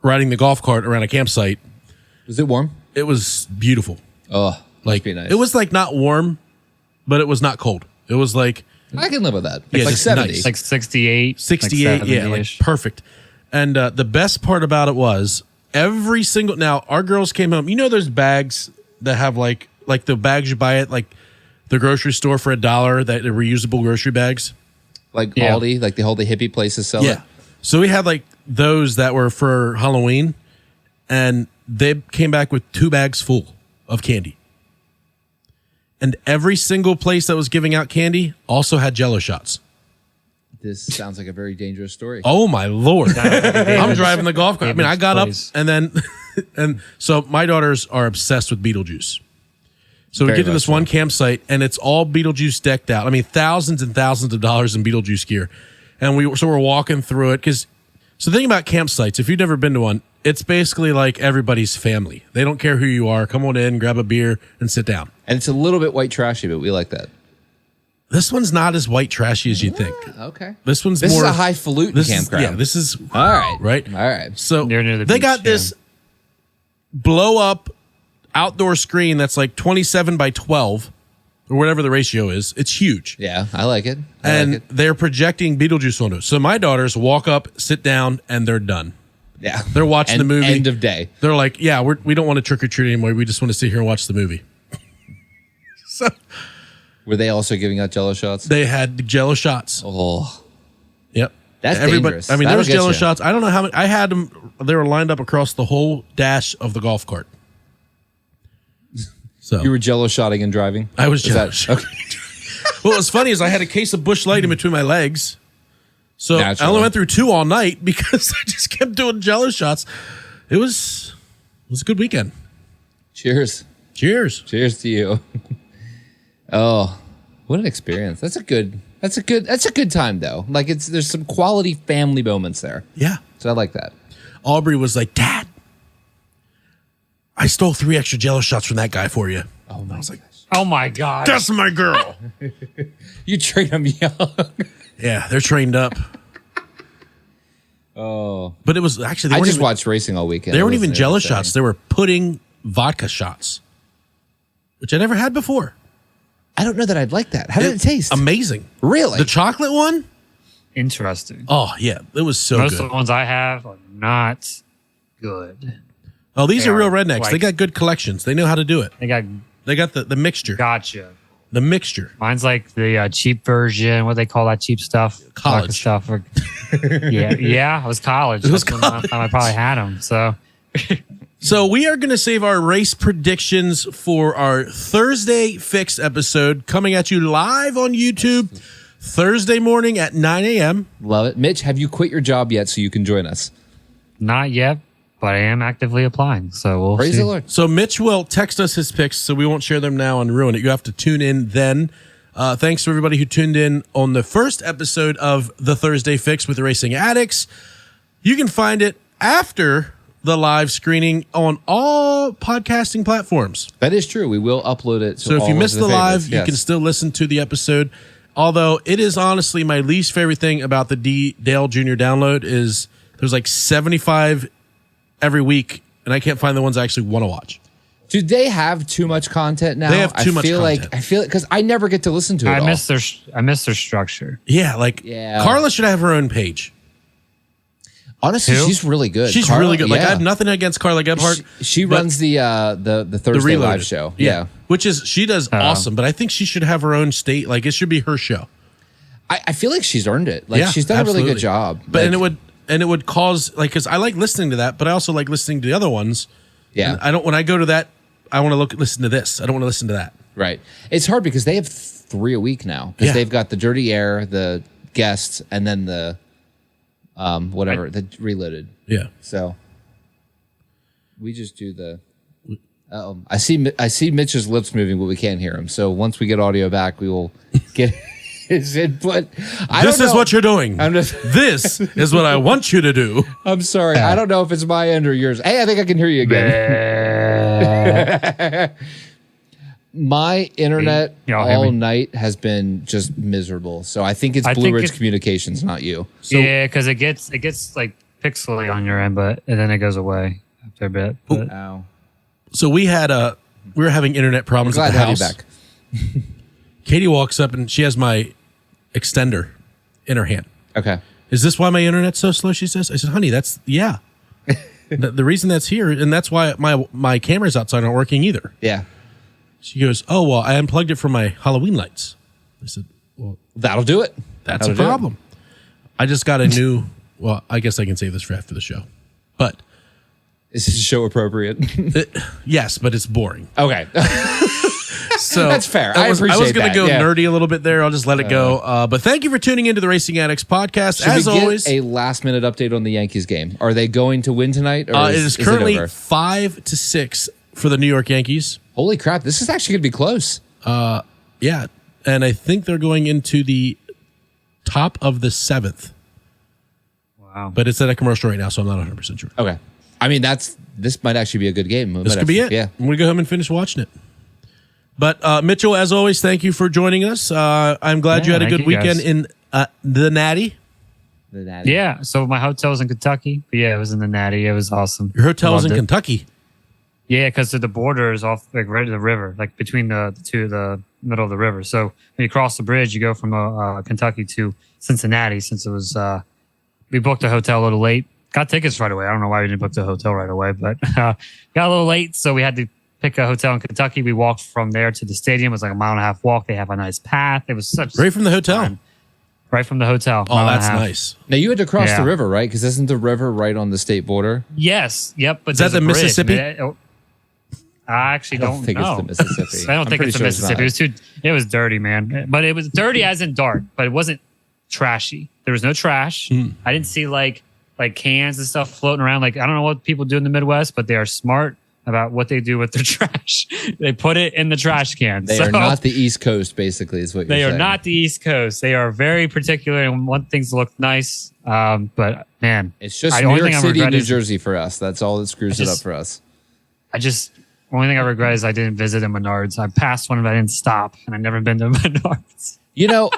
riding the golf cart around a campsite. Was it warm? It was beautiful. Oh, Like be nice. it was like not warm, but it was not cold. It was like I can live with that. Yeah, It's like just 70. nice. Like 68. 68, like yeah, like 70-ish. perfect. And the best part about it was every single now our girls came home. You know those bags that have like the bags you buy at like the grocery store for $1 that are reusable grocery bags. Like Yeah. Aldi, like all the hippie places sell it. So we had like those that were for Halloween, and they came back with 2 bags full of candy. And every single place that was giving out candy also had Jello shots. This sounds like a very dangerous story. Oh my Lord. I'm driving the golf cart. I mean, I got up Place. and then, and so my daughters are obsessed with Beetlejuice. So we Very get to this much so. one campsite and it's all Beetlejuice decked out. I mean, thousands and thousands of dollars in Beetlejuice gear. And we're walking through it because, so the thing about campsites, if you've never been to one, it's basically like everybody's family. They don't care who you are. Come on in, grab a beer and sit down. And it's a little bit white trashy, but we like that. This one's not as white trashy as you think. Okay. This one's This more is a highfalutin this is- campground. Yeah, this is All right. right. All right. So Near the they beach, got this blow up outdoor screen that's like 27 by 12 or whatever the ratio is. It's huge. Yeah, I like it. I And like it. they're projecting Beetlejuice on it. So my daughters walk up, sit down, and they're done. Yeah. They're watching the movie. End of day. They're like, yeah, we don't want to trick or treat anymore. We just want to sit here and watch the movie. So Were they also giving out Jello shots? they had Jello shots. Oh, Yep. That's dangerous. I mean, there That'll was get Jello you. shots. I don't know how many. I had them. They were lined up across the whole dash of the golf cart. So you were Jello shotting and driving. I was Is Jello that- shotting. Okay. What was funny is I had a case of Busch Light in between my legs. So I Naturally. only went through 2 all night because I just kept doing Jello shots. It was a good weekend. Cheers. Cheers. Cheers to you. Oh, what an experience. That's a good time though. Like there's some quality family moments there. Yeah. So I like that. Aubrey was like, Dad, I stole 3 extra Jello shots from that guy for you. Oh my! I was like, Oh my God. that's my girl. You treat them young. Yeah, they're trained up. Oh, But it was actually, they I weren't just even, watched racing all weekend. they It weren't wasn't even Jello anything. shots. They were pudding vodka shots, which I never had before. I don't know that I'd like that. How did it taste? Amazing. Really? The chocolate one? Interesting. Oh, yeah. It was so Most good. of the ones I have are not good. Oh, these They are real are, rednecks. They like- got good collections. They know how to do it. They got They got the mixture. gotcha. The mixture. Mine's like the cheap version. What they call that cheap stuff? College. Vodka stuff. Or, yeah. It was college. It was That's the last time I probably had them. So So we are going to save our race predictions for our Thursday Fix episode coming at you live on YouTube Thursday morning at 9 a.m. Love it. Mitch, have you quit your job yet so you can join us? not yet, but I am actively applying. So we'll Praise see. the Lord. So Mitch will text us his picks, so we won't share them now and ruin it. You have to tune in then. Thanks to everybody who tuned in on the first episode of the Thursday Fix with the Racing Addicts. You can find it after the live screening on all podcasting platforms. That is true. We will upload it. So if you missed the live, you can still listen to the episode. Although it is honestly my least favorite thing about the Dale Jr. download is there's like 75 every week, and I can't find the ones I actually want to watch. Do they have too much content now? They have too much content. I feel it because I never get to listen to it. I miss their structure. Yeah, Carla should have her own page. Honestly, Who? she's really good. She's Carla, really good. Like yeah. I have nothing against Carla Gebhardt. She but runs the Thursday Reloaded live show. Yeah. Which is she does awesome, but I think she should have her own state. Like it should be her show. I feel like she's earned it. Like Yeah, she's done a really absolutely. good job. But Like, and it would cause like because I like listening to that, but I also like listening to the other ones. yeah, And I don't when I go to that, I want to listen to this. I don't want to listen to that. right. It's hard because they have 3 a week now because Yeah. they've got the Dirty Air, the guests, and then the the Reloaded. Yeah. So we just do the. I see Mitch's lips moving, but we can't hear him. So once we get audio back, we will get his input. This is what you're doing. this is what I want you to do. I'm sorry. I don't know if it's my end or yours. Hey, I think I can hear you again. My internet Y'all hear all me? night has been just miserable. So I think it's Blue Ridge Communications, not you. So, yeah, because it gets like pixely on your end, and then it goes away after a bit. But Ow. So we were having internet problems Glad at to the have you house. back. Katie walks up and she has my extender in her hand. Okay. Is this why my internet's so slow? She says. I said, honey, that's the reason that's here, and that's why my cameras outside aren't working either. Yeah. She goes, oh well, I unplugged it from my Halloween lights. I said, well, That'll do it. that's That'll a do it. problem. I just got a new. Well, I guess I can save this for after the show, but Is this show appropriate? yes, but it's boring. Okay. So That's fair. I was going to that, go yeah. nerdy a little bit there. I'll just let it go. But thank you for tuning into the Racing Addicts podcast. Should As we get always, a last minute update on the Yankees game? Are they going to win tonight? Or it is currently over? 5-6 for the New York Yankees. Holy crap! This is actually going to be close. Yeah, and I think they're going into the top of the 7th. wow. But it's at a commercial right now, so I'm not 100% sure. Okay. I mean, this might actually be a good game. This could be it. Yeah. I'm going to go home and finish watching it. But Mitchell, as always, thank you for joining us. I'm glad you had a thank good you, guys. weekend in the Natty. Yeah, so my hotel was in Kentucky, but yeah, it was in the Natty. It was awesome. Your hotel was in Loved it. Kentucky. Yeah, because the border is off like right at the river, like between the middle of the river. So when you cross the bridge, you go from Kentucky to Cincinnati. Since it was, we booked a hotel a little late. Got tickets right away. I don't know why we didn't book the hotel right away, but got a little late, so we had to pick a hotel in Kentucky. We walked from there to the stadium. It was like a 1.5 mile walk. They have a nice path. It was such Right from the hotel. fun. Right from the hotel. Oh, that's nice. Now you had to cross Yeah. the river, right? Because isn't the river right on the state border? Yes. Yep. But Is that there's a the bridge. Mississippi? I actually don't think know. it's the Mississippi. I don't I'm think pretty it's the sure it's Mississippi. not. It was dirty, man. But it was dirty as in dark, but it wasn't trashy. There was no trash. I didn't see like cans and stuff floating around. Like, I don't know what people do in the Midwest, but they are smart about what they do with their trash. They put it in the trash can. They are not the East Coast, basically, is what you're They saying. are not the East Coast. They are very particular and want things to look nice. But man, It's just the New only York thing I City, regret New is- Jersey for us. That's all that screws it up just- for us. Only thing I regret is I didn't visit a Menards. I passed one, but I didn't stop, and I've never been to Menards. You know,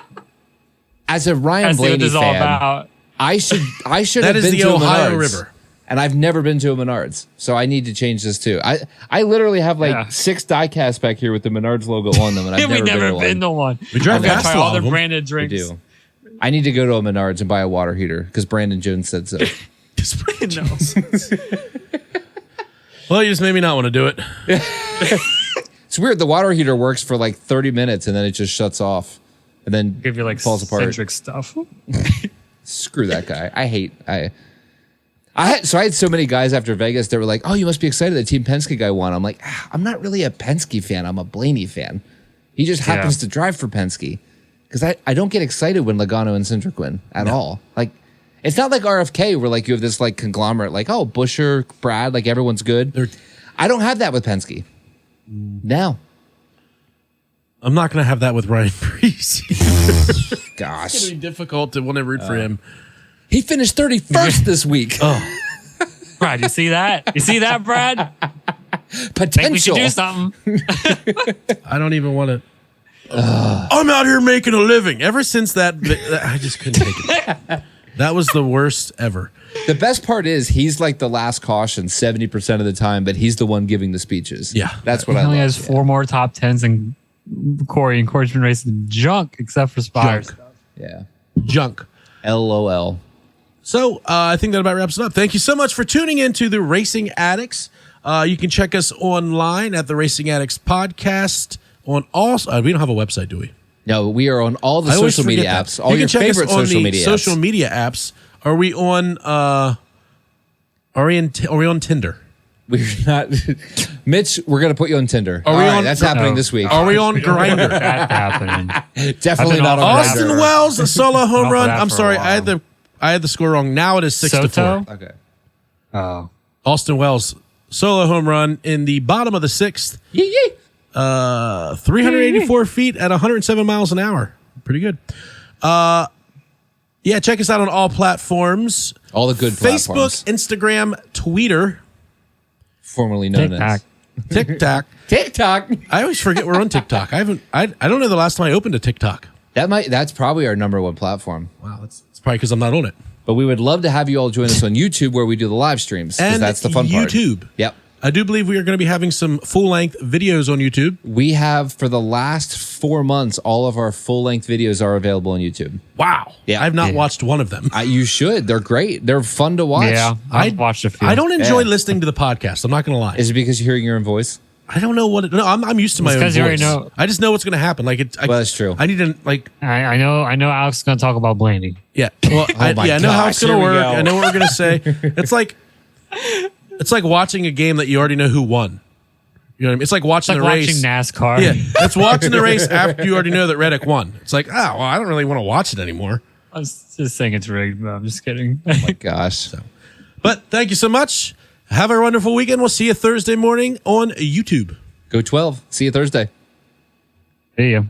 as a Ryan That's what Blaney this is all fan, about. I should That have is been the to a Ohio Menards. River. And I've never been to a Menards, so I need to change this too. I literally have like Yeah. 6 die-casts back here with the Menards logo on them, and I've We've never, never been to one. We drive I'm gonna past try a lot all their of them. branded I drinks. do. I need to go to a Menards and buy a water heater because Brandon Jones said so. No. Well, you just made me not want to do it. It's weird. The water heater works for like 30 minutes and then it just shuts off, and then Give you like falls apart. centric stuff. Screw that guy. I had so many guys after Vegas that were like, "Oh, you must be excited that Team Penske guy won." I'm like, I'm not really a Penske fan. I'm a Blaney fan. He just happens to drive for Penske because I don't get excited when Logano and Cindric win at all. Like, It's not like RFK where like you have this like conglomerate, like, oh, Busher, Brad, like everyone's good. I don't have that with Penske. No. I'm not going to have that with Ryan Preece. Gosh. It's going to be difficult to want to root for him. He finished 31st this week. Oh. Brad, you see that? You see that, Brad? Potential. Think we should do something. I don't even want to. I'm out here making a living. Ever since that, I just couldn't take it. That was the worst ever. The best part is he's like the last caution 70% of the time, but he's the one giving the speeches. Yeah. That's what He I only love. has 4 more top 10s than Corey, and Corey's been racing junk except for Spires. Junk. Yeah. Junk. LOL. So I think that about wraps it up. Thank you so much for tuning in to the Racing Addicts. You can check us online at the Racing Addicts podcast on all. We don't have a website, do we? No, we are on all the I always social media forget that. apps. All You your can check us favorite on social the media social apps. media apps. Are we on? Are we on Tinder? We're not. Mitch, we're going to put you on Tinder. Are All we right, on- that's happening this week. Are we on Grindr? That's happening. Definitely I've been not on off Austin Grindr. Wells, a solo home Off of run. that I'm for a sorry, while. I had the score wrong. Now it is 6-4. Soto? Okay. Oh. Austin Wells, solo home run in the bottom of the 6th. Yee yee. 384 feet at 107 miles an hour. Pretty good. Yeah, check us out on all platforms. All the good Facebook, platforms. Instagram, Twitter, Formerly known TikTok. as TikTok. TikTok. I always forget we're on TikTok. I don't know the last time I opened a TikTok. That's probably our number 1 platform. Wow, it's probably because I'm not on it. But we would love to have you all join us on YouTube where we do the live streams. 'Cause And that's the fun part. YouTube. Yep. I do believe we are going to be having some full-length videos on YouTube. We have, for the last 4 months, all of our full-length videos are available on YouTube. Wow. Yeah. I've not watched one of them. You should. They're great. They're fun to watch. Yeah, I've watched a few. I don't enjoy Yeah. listening to the podcast. I'm not going to lie. Is it because you're hearing your own voice? I don't know what. I'm used to my It's own 'cause you already voice. know. I just know what's going to happen. Like Well, that's true. I need to like. I know Alex is going to talk about Blaney. Yeah. Well, I know how gosh, it's going to here we work. go. I know what we're going to say. It's like watching a game that you already know who won. You know what I mean? It's like watching It's like the race. watching NASCAR. Yeah, it's watching the race after you already know that Reddick won. It's like, well, I don't really want to watch it anymore. I was just saying it's rigged, but I'm just kidding. Oh my gosh. But thank you so much. Have a wonderful weekend. We'll see you Thursday morning on YouTube. Go 12. See you Thursday. See ya.